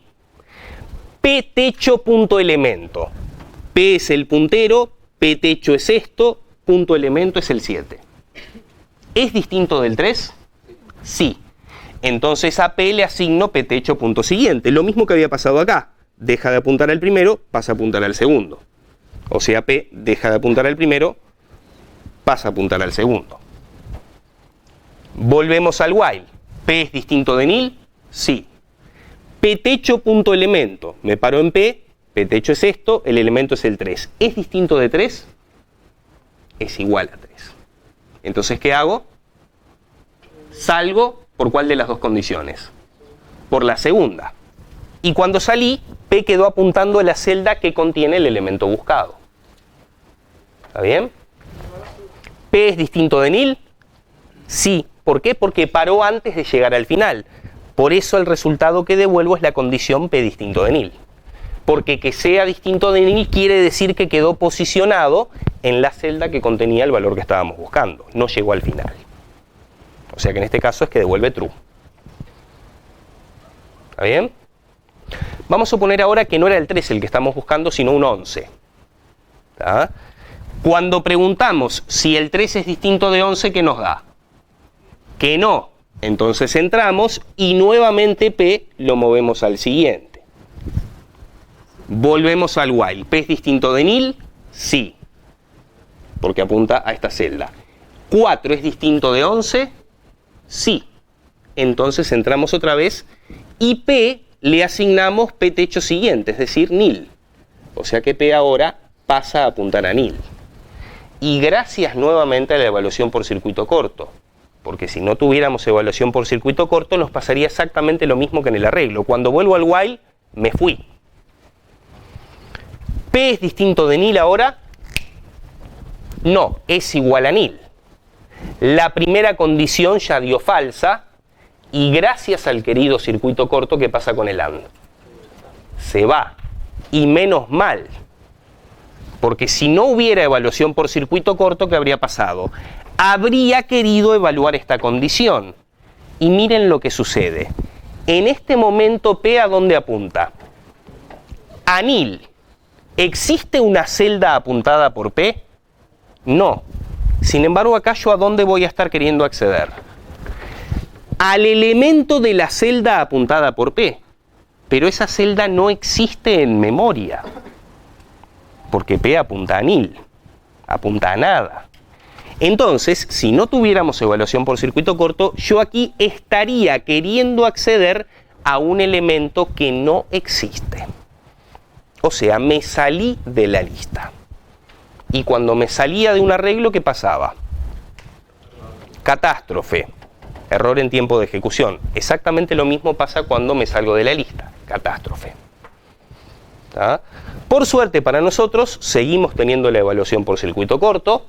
P techo punto elemento. P es el puntero, P techo es esto, punto elemento es el 7. ¿Es distinto del 3? Sí. Entonces a P le asigno P techo punto siguiente. Lo mismo que había pasado acá. Deja de apuntar al primero, pasa a apuntar al segundo. O sea, P deja de apuntar al primero, pasa a apuntar al segundo. Volvemos al while. ¿P es distinto de nil? Sí. P techo punto elemento. Me paro en P, P techo es esto, el elemento es el 3. ¿Es distinto de 3? Es igual a 3. Entonces, ¿qué hago? Salgo por cuál de las dos condiciones. Por la segunda. Y cuando salí, P quedó apuntando a la celda que contiene el elemento buscado. ¿Está bien? ¿P es distinto de nil? Sí. ¿Por qué? Porque paró antes de llegar al final. Por eso el resultado que devuelvo es la condición P distinto de nil. Porque que sea distinto de nil quiere decir que quedó posicionado en la celda que contenía el valor que estábamos buscando. No llegó al final. O sea que en este caso es que devuelve true. ¿Está bien? Vamos a suponer ahora que no era el 13 el que estamos buscando, sino un 11. ¿Está? Cuando preguntamos si el 13 es distinto de 11, ¿qué nos da? Que no. Entonces entramos y nuevamente P lo movemos al siguiente. Volvemos al while. ¿P es distinto de nil? Sí. Porque apunta a esta celda. ¿4 es distinto de 11? Sí. Entonces entramos otra vez y P le asignamos P techo siguiente, es decir, nil. O sea que P ahora pasa a apuntar a nil. Y gracias nuevamente a la evaluación por circuito corto. Porque si no tuviéramos evaluación por circuito corto, nos pasaría exactamente lo mismo que en el arreglo. Cuando vuelvo al while, me fui. ¿P es distinto de nil ahora? No, es igual a nil. La primera condición ya dio falsa, y gracias al querido circuito corto, ¿qué pasa con el AND? Se va. Y menos mal. Porque si no hubiera evaluación por circuito corto, ¿qué habría pasado? Habría querido evaluar esta condición. Y miren lo que sucede. En este momento P ¿a dónde apunta? A nil. ¿Existe una celda apuntada por P? No. Sin embargo, acá yo ¿a dónde voy a estar queriendo acceder? Al elemento de la celda apuntada por P. Pero esa celda no existe en memoria. Porque P apunta a nil. Apunta a nada. Entonces, si no tuviéramos evaluación por circuito corto, yo aquí estaría queriendo acceder a un elemento que no existe. O sea, me salí de la lista. Y cuando me salía de un arreglo, ¿qué pasaba? Catástrofe. Error en tiempo de ejecución. Exactamente lo mismo pasa cuando me salgo de la lista. Catástrofe. ¿Tá? Por suerte para nosotros, seguimos teniendo la evaluación por circuito corto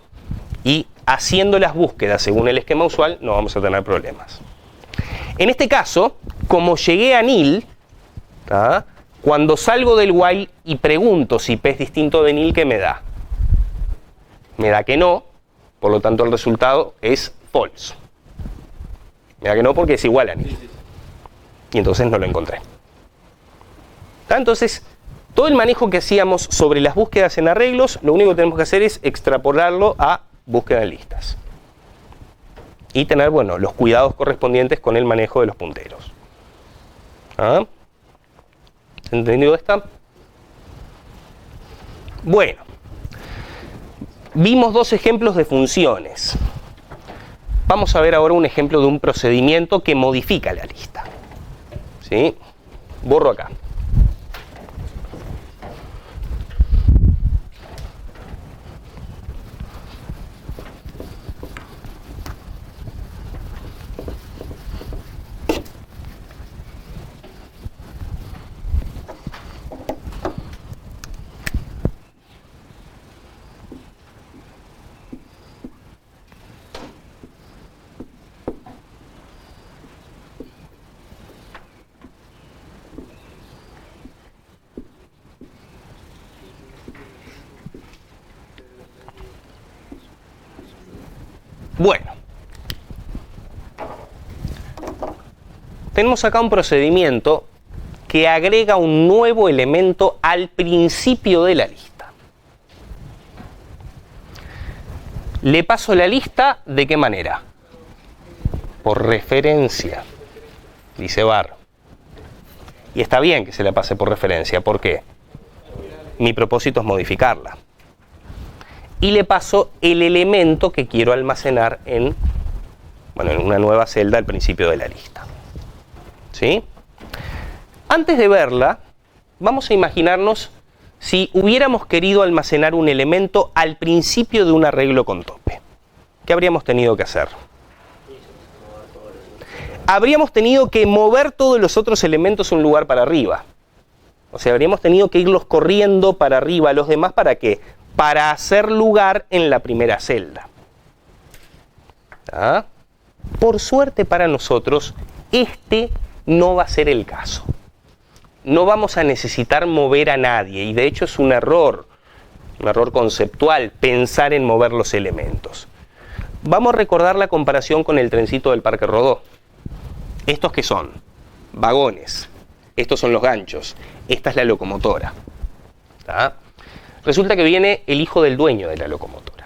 y haciendo las búsquedas según el esquema usual no vamos a tener problemas. En este caso, como llegué a nil, ¿tá? Cuando salgo del while y pregunto si P es distinto de nil, ¿qué me da? Me da que no, por lo tanto el resultado es false. Me da que no porque es igual a nil. Y entonces no lo encontré. ¿Tá? Entonces, todo el manejo que hacíamos sobre las búsquedas en arreglos, lo único que tenemos que hacer es extrapolarlo a búsqueda en listas. Y tener, bueno, los cuidados correspondientes con el manejo de los punteros. ¿Ah? ¿Entendido esta? Bueno. Vimos dos ejemplos de funciones. Vamos a ver ahora un ejemplo de un procedimiento que modifica la lista. ¿Sí? Borro acá. Bueno, tenemos acá un procedimiento que agrega un nuevo elemento al principio de la lista. Le paso la lista, ¿de qué manera? Por referencia, dice var. Y está bien que se la pase por referencia, ¿por qué? Mi propósito es modificarla. Y le paso el elemento que quiero almacenar en una nueva celda al principio de la lista. ¿Sí? Antes de verla, vamos a imaginarnos si hubiéramos querido almacenar un elemento al principio de un arreglo con tope. ¿Qué habríamos tenido que hacer? Habríamos tenido que mover todos los otros elementos un lugar para arriba. O sea, habríamos tenido que irlos corriendo para arriba a los demás, ¿para qué? Para hacer lugar en la primera celda. ¿Ah? Por suerte para nosotros, este no va a ser el caso. No vamos a necesitar mover a nadie, y de hecho es un error conceptual pensar en mover los elementos. Vamos a recordar la comparación con el trencito del Parque Rodó. ¿Estos qué son? Vagones. Estos son los ganchos. Esta es la locomotora. ¿Tá? Resulta que viene el hijo del dueño de la locomotora,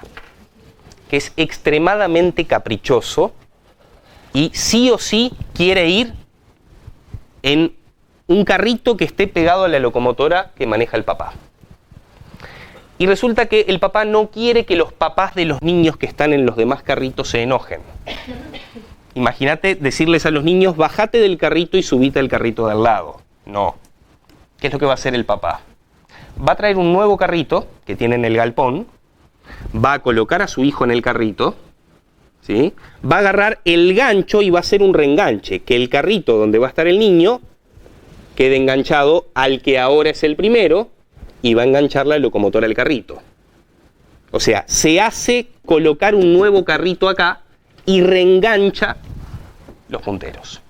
que es extremadamente caprichoso y sí o sí quiere ir en un carrito que esté pegado a la locomotora que maneja el papá. Y resulta que el papá no quiere que los papás de los niños que están en los demás carritos se enojen. Imagínate decirles a los niños, bájate del carrito y subite al carrito de al lado. No. ¿Qué es lo que va a hacer el papá? Va a traer un nuevo carrito que tiene en el galpón, va a colocar a su hijo en el carrito, ¿sí? Va a agarrar el gancho y va a hacer un reenganche, que el carrito donde va a estar el niño quede enganchado al que ahora es el primero y va a enganchar la locomotora al carrito. O sea, se hace colocar un nuevo carrito acá y reengancha los punteros.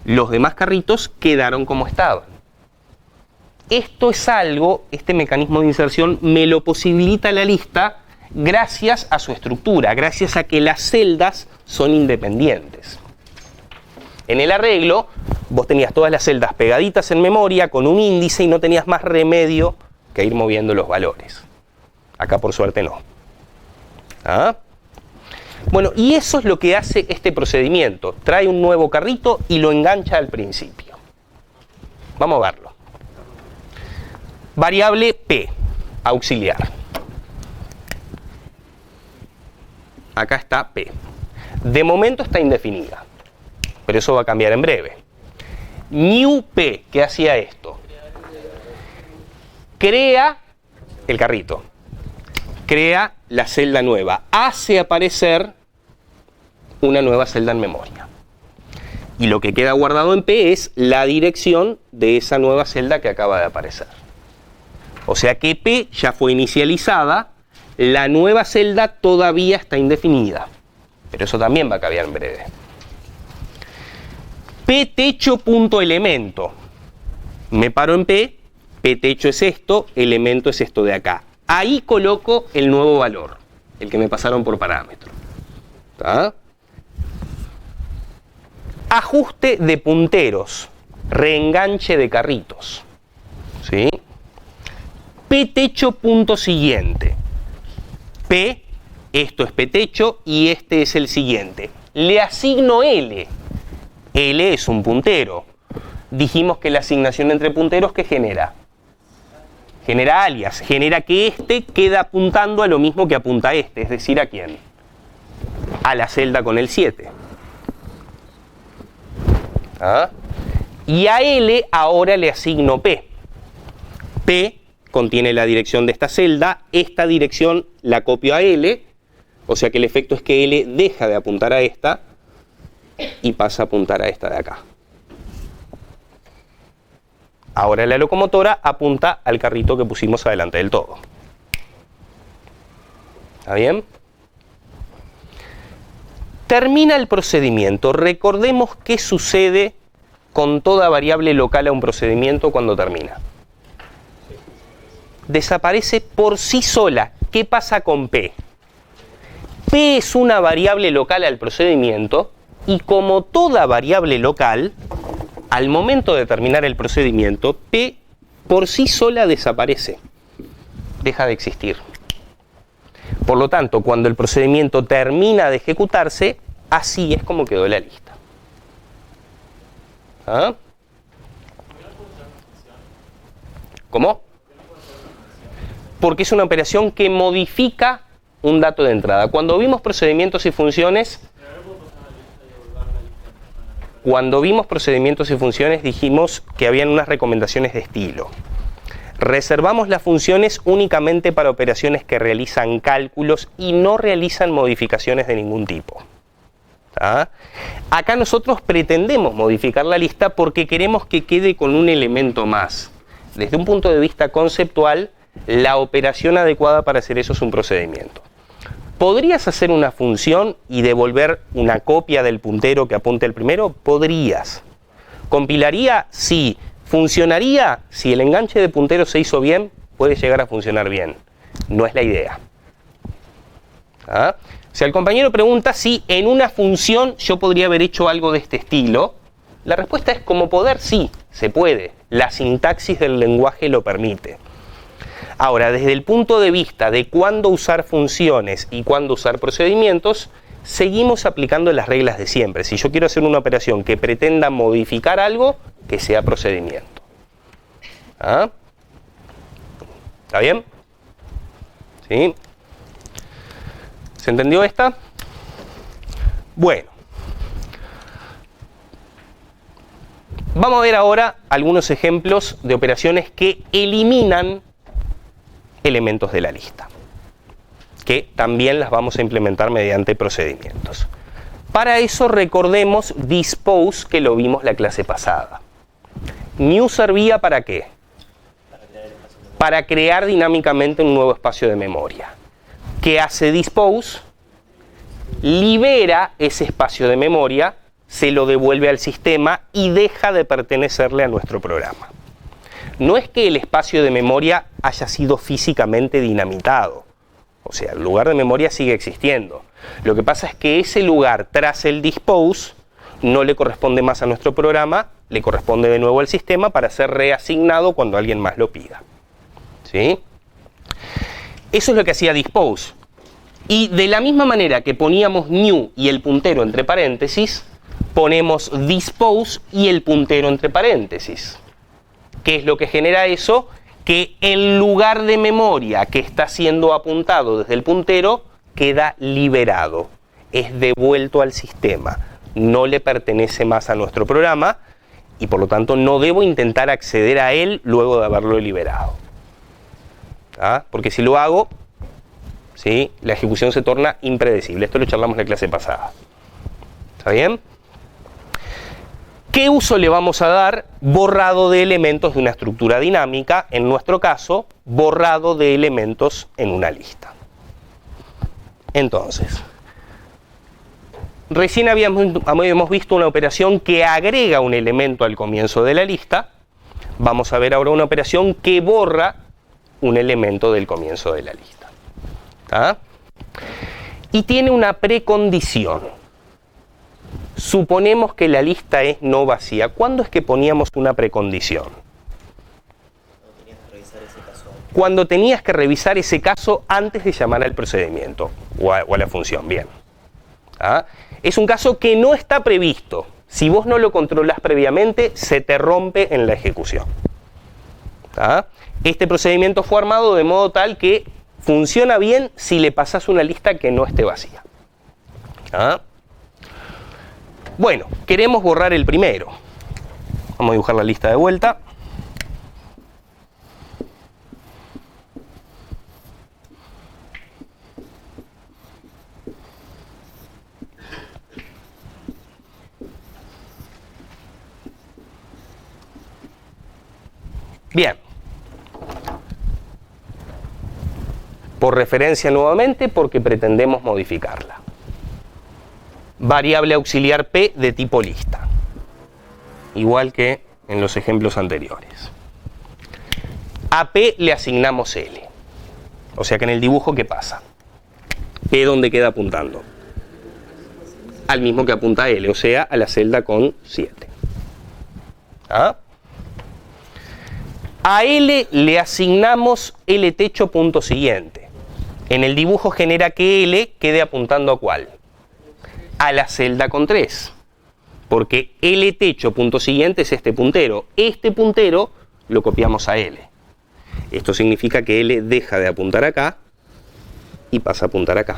Los demás carritos quedaron como estaban. Esto es algo, este mecanismo de inserción me lo posibilita la lista gracias a su estructura, gracias a que las celdas son independientes. En el arreglo, vos tenías todas las celdas pegaditas en memoria con un índice y no tenías más remedio que ir moviendo los valores. Acá por suerte no. ¿Ah? Bueno, y eso es lo que hace este procedimiento. Trae un nuevo carrito y lo engancha al principio. Vamos a verlo. Variable P, auxiliar. Acá está P. De momento está indefinida, pero eso va a cambiar en breve. New P, ¿qué hacía esto? Crea el carrito. Crea la celda nueva. Hace aparecer una nueva celda en memoria. Y lo que queda guardado en P es la dirección de esa nueva celda que acaba de aparecer. O sea que P ya fue inicializada, la nueva celda todavía está indefinida. Pero eso también va a cambiar en breve. P techo punto elemento. Me paro en P, P techo es esto, elemento es esto de acá. Ahí coloco el nuevo valor, el que me pasaron por parámetro. ¿Tá? Ajuste de punteros, reenganche de carritos. ¿Sí? P techo punto siguiente. P, esto es P techo y este es el siguiente. Le asigno L. L es un puntero. Dijimos que la asignación entre punteros, ¿qué genera? Genera alias, genera que este queda apuntando a lo mismo que apunta este, es decir, ¿a quién? A la celda con el 7. ¿Ah? Y a L ahora le asigno P. P contiene la dirección de esta celda, esta dirección la copio a L, o sea que el efecto es que L deja de apuntar a esta y pasa a apuntar a esta de acá. Ahora la locomotora apunta al carrito que pusimos adelante del todo. ¿Está bien? Termina el procedimiento. Recordemos qué sucede con toda variable local a un procedimiento cuando termina. Desaparece por sí sola. ¿Qué pasa con P? P es una variable local al procedimiento y como toda variable local, al momento de terminar el procedimiento, P por sí sola desaparece, deja de existir. Por lo tanto, cuando el procedimiento termina de ejecutarse, así es como quedó la lista. ¿Ah? ¿Cómo? Porque es una operación que modifica un dato de entrada. Cuando vimos procedimientos y funciones, dijimos que habían unas recomendaciones de estilo. Reservamos las funciones únicamente para operaciones que realizan cálculos y no realizan modificaciones de ningún tipo. ¿Tá? Acá nosotros pretendemos modificar la lista porque queremos que quede con un elemento más. Desde un punto de vista conceptual, la operación adecuada para hacer eso es un procedimiento. ¿Podrías hacer una función y devolver una copia del puntero que apunte al primero? Podrías. ¿Compilaría? Sí. ¿Funcionaría? Si el enganche de puntero se hizo bien, puede llegar a funcionar bien. No es la idea. ¿Ah? O sea, el compañero pregunta si en una función yo podría haber hecho algo de este estilo. La respuesta es como poder, sí, se puede. La sintaxis del lenguaje lo permite. Ahora, desde el punto de vista de cuándo usar funciones y cuándo usar procedimientos, seguimos aplicando las reglas de siempre. Si yo quiero hacer una operación que pretenda modificar algo, que sea procedimiento. ¿Ah? ¿Está bien? ¿Sí? ¿Se entendió esta? Bueno. Vamos a ver ahora algunos ejemplos de operaciones que eliminan elementos de la lista, que también las vamos a implementar mediante procedimientos. Para eso recordemos dispose, que lo vimos la clase pasada. New servía ¿para qué? Para crear dinámicamente un nuevo espacio de memoria. ¿Qué hace dispose? Libera ese espacio de memoria, se lo devuelve al sistema y deja de pertenecerle a nuestro programa. No es que el espacio de memoria haya sido físicamente dinamitado. O sea, el lugar de memoria sigue existiendo. Lo que pasa es que ese lugar tras el dispose no le corresponde más a nuestro programa, le corresponde de nuevo al sistema para ser reasignado cuando alguien más lo pida. ¿Sí? Eso es lo que hacía dispose. Y de la misma manera que poníamos new y el puntero entre paréntesis, ponemos dispose y el puntero entre paréntesis. ¿Qué es lo que genera eso? Que el lugar de memoria que está siendo apuntado desde el puntero queda liberado, es devuelto al sistema, no le pertenece más a nuestro programa y por lo tanto no debo intentar acceder a él luego de haberlo liberado. ¿Ah? Porque si lo hago, ¿sí?, la ejecución se torna impredecible. Esto lo charlamos en la clase pasada. ¿Está bien? ¿Qué uso le vamos a dar? Borrado de elementos de una estructura dinámica, en nuestro caso, borrado de elementos en una lista. Entonces, recién habíamos visto una operación que agrega un elemento al comienzo de la lista. Vamos a ver ahora una operación que borra un elemento del comienzo de la lista. ¿Está? Y tiene una precondición. Suponemos que la lista es no vacía. ¿Cuándo es que poníamos una precondición? Cuando tenías que revisar ese caso antes de llamar al procedimiento o a la función. Bien. ¿Ah? Es un caso que no está previsto. Si vos no lo controlás previamente, se te rompe en la ejecución. ¿Ah? Este procedimiento fue armado de modo tal que funciona bien si le pasás una lista que no esté vacía. ¿Ah? Bueno, queremos borrar el primero. Vamos a dibujar la lista de vuelta. Bien. Por referencia nuevamente, porque pretendemos modificarla. Variable auxiliar P de tipo lista. Igual que en los ejemplos anteriores. A P le asignamos L. O sea que en el dibujo, ¿qué pasa? P, ¿dónde queda apuntando? Al mismo que apunta L, o sea, a la celda con 7. ¿Ah? A L le asignamos L techo punto siguiente. En el dibujo genera que L quede apuntando a ¿cuál? A la celda con 3. Porque L techo punto siguiente es este puntero. Este puntero lo copiamos a L. Esto significa que L deja de apuntar acá y pasa a apuntar acá.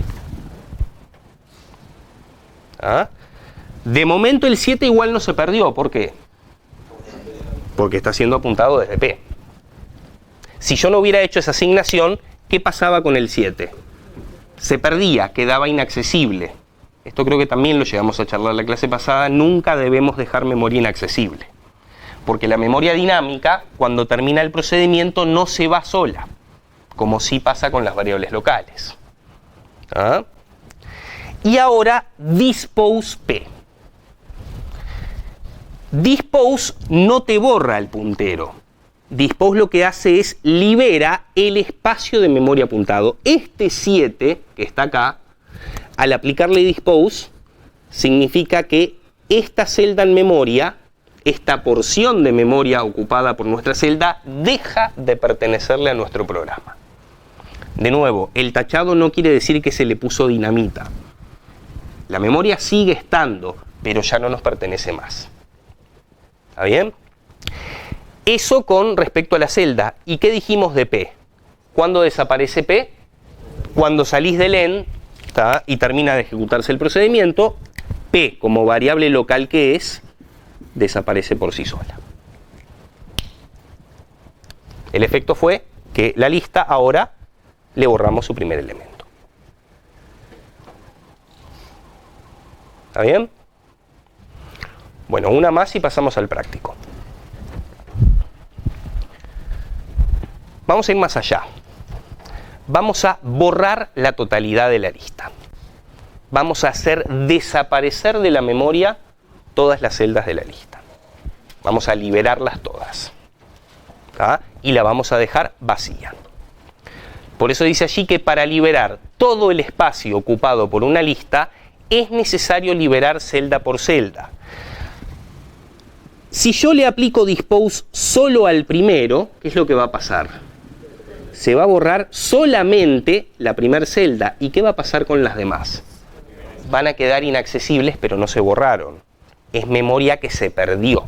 ¿Ah? De momento el 7 igual no se perdió. ¿Por qué? Porque está siendo apuntado desde P. Si yo no hubiera hecho esa asignación, ¿qué pasaba con el 7? Se perdía, quedaba inaccesible. Esto creo que también lo llegamos a charlar la clase pasada. Nunca debemos dejar memoria inaccesible. Porque la memoria dinámica, cuando termina el procedimiento, no se va sola, como sí pasa con las variables locales. ¿Ah? Y ahora dispose P. Dispose no te borra el puntero. Dispose lo que hace es libera el espacio de memoria apuntado. Este 7 que está acá, al aplicarle dispose, significa que esta celda en memoria, esta porción de memoria ocupada por nuestra celda, deja de pertenecerle a nuestro programa. De nuevo, el tachado no quiere decir que se le puso dinamita. La memoria sigue estando, pero ya no nos pertenece más. ¿Está bien? Eso con respecto a la celda. ¿Y qué dijimos de P? ¿Cuándo desaparece P? Cuando salís del EN, ¿tá? Y termina de ejecutarse el procedimiento, P, como variable local que es, desaparece por sí sola. El efecto fue que la lista ahora le borramos su primer elemento. ¿Está bien? Bueno, una más y pasamos al práctico. Vamos a ir más allá. Vamos a borrar la totalidad de la lista. Vamos a hacer desaparecer de la memoria todas las celdas de la lista. Vamos a liberarlas todas. ¿Tá? Y la vamos a dejar vacía. Por eso dice allí que para liberar todo el espacio ocupado por una lista es necesario liberar celda por celda. Si yo le aplico dispose solo al primero, ¿qué es lo que va a pasar? Se va a borrar solamente la primera celda. ¿Y qué va a pasar con las demás? Van a quedar inaccesibles, pero no se borraron. Es memoria que se perdió.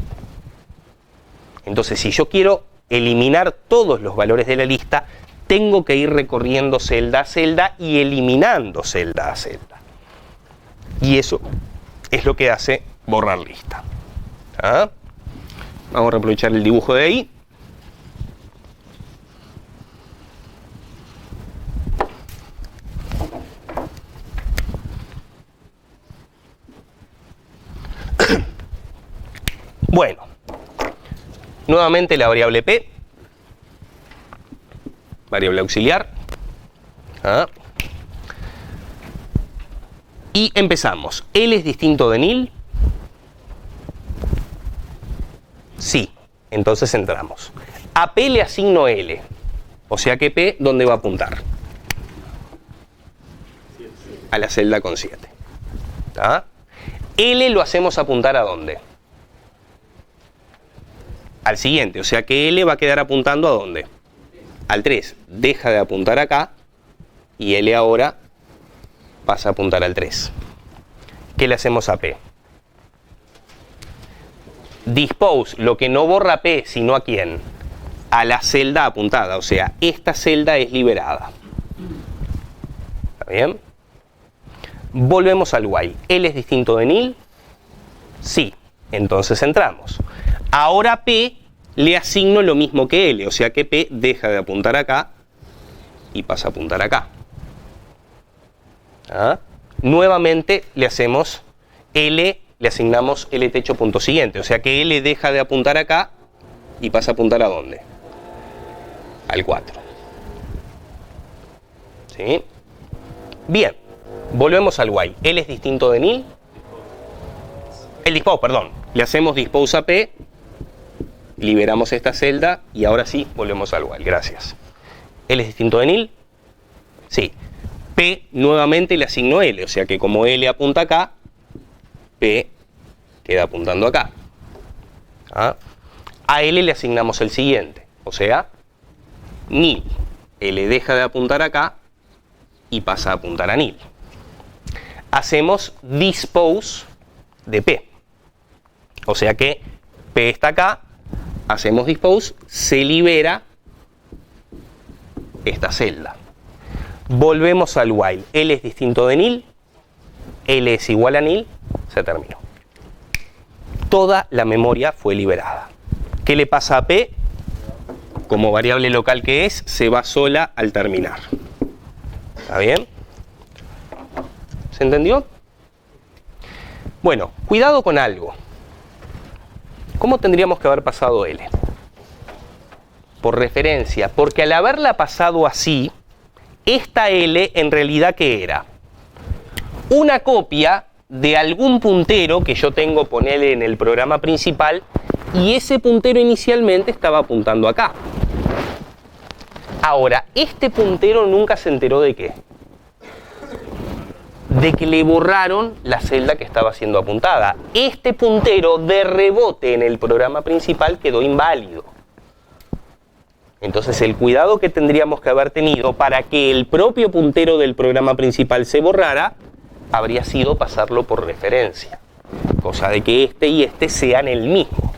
Entonces, si yo quiero eliminar todos los valores de la lista, tengo que ir recorriendo celda a celda y eliminando celda a celda. Y eso es lo que hace borrar lista. ¿Ah? Vamos a reaprovechar el dibujo de ahí. Bueno, nuevamente la variable P, variable auxiliar. ¿Ah? Y empezamos. ¿L es distinto de nil? Sí, entonces entramos. A P le asigno L, o sea que P, ¿dónde va a apuntar? A la celda con 7. ¿Tá? L lo hacemos apuntar ¿a dónde? Al siguiente, o sea que L va a quedar apuntando ¿a dónde? Al 3. Deja de apuntar acá y L ahora pasa a apuntar al 3. ¿Qué le hacemos a P? Dispose, lo que no borra P, sino ¿a quién? A la celda apuntada, o sea, esta celda es liberada. ¿Está bien? Volvemos al while. ¿L es distinto de nil? Sí, entonces entramos. Ahora P le asigno lo mismo que L, o sea que P deja de apuntar acá y pasa a apuntar acá. ¿Ah? Nuevamente le hacemos L, le asignamos L techo punto siguiente, o sea que L deja de apuntar acá y pasa a apuntar ¿a dónde? Al 4. ¿Sí? Bien, volvemos al while. ¿L es distinto de nil? El dispose, perdón. Le hacemos dispose a P, liberamos esta celda y ahora sí volvemos al while. Gracias. ¿L es distinto de nil? Sí. P nuevamente le asigno L, o sea que como L apunta acá, P queda apuntando acá. ¿Ah? A L le asignamos el siguiente, o sea, nil. L deja de apuntar acá y pasa a apuntar a nil. Hacemos dispose de P. O sea que P está acá, hacemos dispose, se libera esta celda. Volvemos al while. L es distinto de nil, L es igual a nil, se terminó. Toda la memoria fue liberada. ¿Qué le pasa a P? Como variable local que es, se va sola al terminar. ¿Está bien? ¿Se entendió? Bueno, cuidado con algo. ¿Cómo tendríamos que haber pasado L? Por referencia, porque al haberla pasado así, esta L en realidad ¿qué era? Una copia de algún puntero que yo tengo, ponele en el programa principal, y ese puntero inicialmente estaba apuntando acá. Ahora, este puntero nunca se enteró de qué. De que le borraron la celda que estaba siendo apuntada. Este puntero de rebote en el programa principal quedó inválido. Entonces el cuidado que tendríamos que haber tenido para que el propio puntero del programa principal se borrara habría sido pasarlo por referencia. Cosa de que este y este sean el mismo.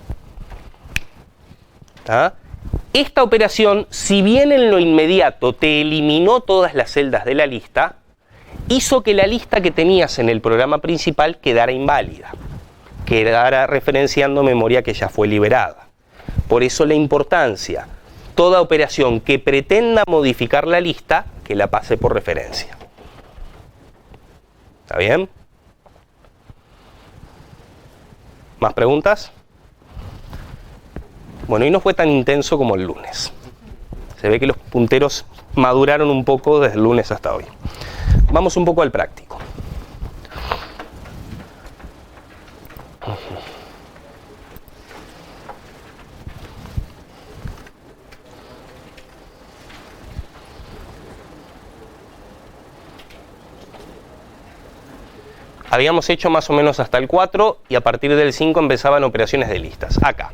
¿Tá? Esta operación, si bien en lo inmediato te eliminó todas las celdas de la lista, hizo que la lista que tenías en el programa principal quedara inválida, quedara referenciando memoria que ya fue liberada. Por eso la importancia, toda operación que pretenda modificar la lista, que la pase por referencia. ¿Está bien? ¿Más preguntas? Bueno, hoy no fue tan intenso como el lunes. Se ve que los punteros maduraron un poco desde el lunes hasta hoy. Vamos un poco al práctico. Habíamos hecho más o menos hasta el 4 y a partir del 5 empezaban operaciones de listas. Acá.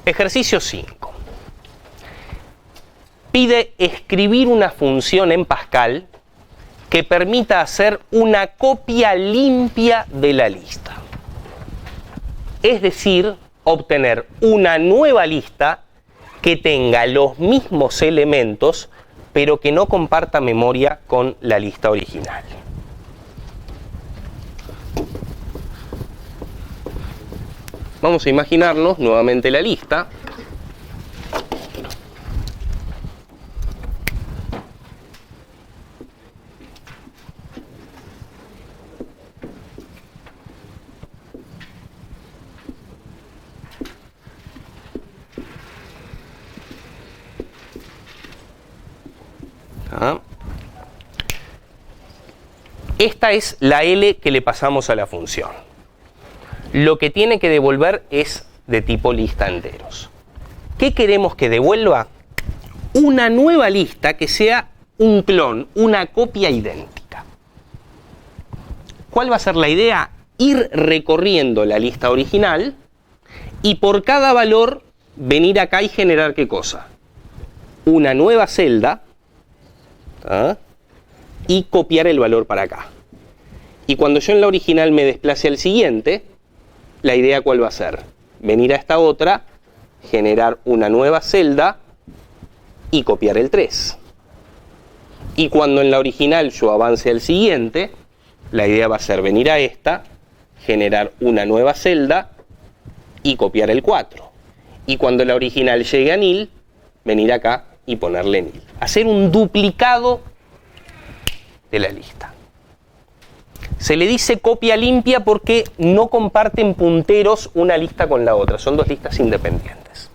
Ejercicio 5. Pide escribir una función en Pascal que permita hacer una copia limpia de la lista. Es decir, obtener una nueva lista que tenga los mismos elementos, pero que no comparta memoria con la lista original. Vamos a imaginarnos nuevamente la lista. Esta es la L que le pasamos a la función. Lo que tiene que devolver es de tipo lista enteros. ¿Qué queremos que devuelva? Una nueva lista que sea un clon, una copia idéntica. ¿Cuál va a ser la idea? Ir recorriendo la lista original y por cada valor venir acá y generar ¿qué cosa? Una nueva celda, ¿ah? Y copiar el valor para acá. Y cuando yo en la original me desplace al siguiente, la idea ¿cuál va a ser? Venir a esta otra, generar una nueva celda y copiar el 3. Y cuando en la original yo avance al siguiente, la idea va a ser venir a esta, generar una nueva celda y copiar el 4. Y cuando la original llegue a nil, venir acá y ponerle nil. Hacer un duplicado de la lista. Se le dice copia limpia porque no comparten punteros una lista con la otra. Son dos listas independientes.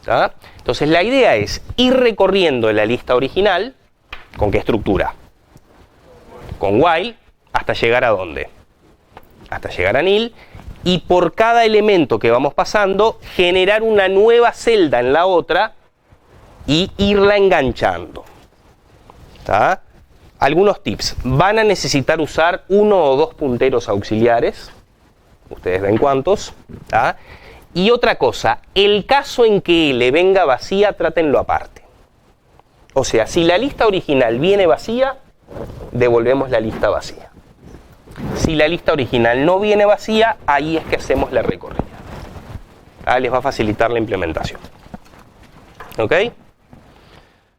¿Tá? Entonces la idea es ir recorriendo la lista original. ¿Con qué estructura? Con while hasta llegar a ¿dónde? Hasta llegar a nil. Y por cada elemento que vamos pasando, generar una nueva celda en la otra y irla enganchando. ¿Tá? Algunos tips. Van a necesitar usar 1 o 2 punteros auxiliares. Ustedes ven cuántos. ¿Tá? Y otra cosa, el caso en que L venga vacía, trátenlo aparte. O sea, si la lista original viene vacía, devolvemos la lista vacía. Si la lista original no viene vacía, ahí es que hacemos la recorrida. Les va a facilitar la implementación. ¿Ok?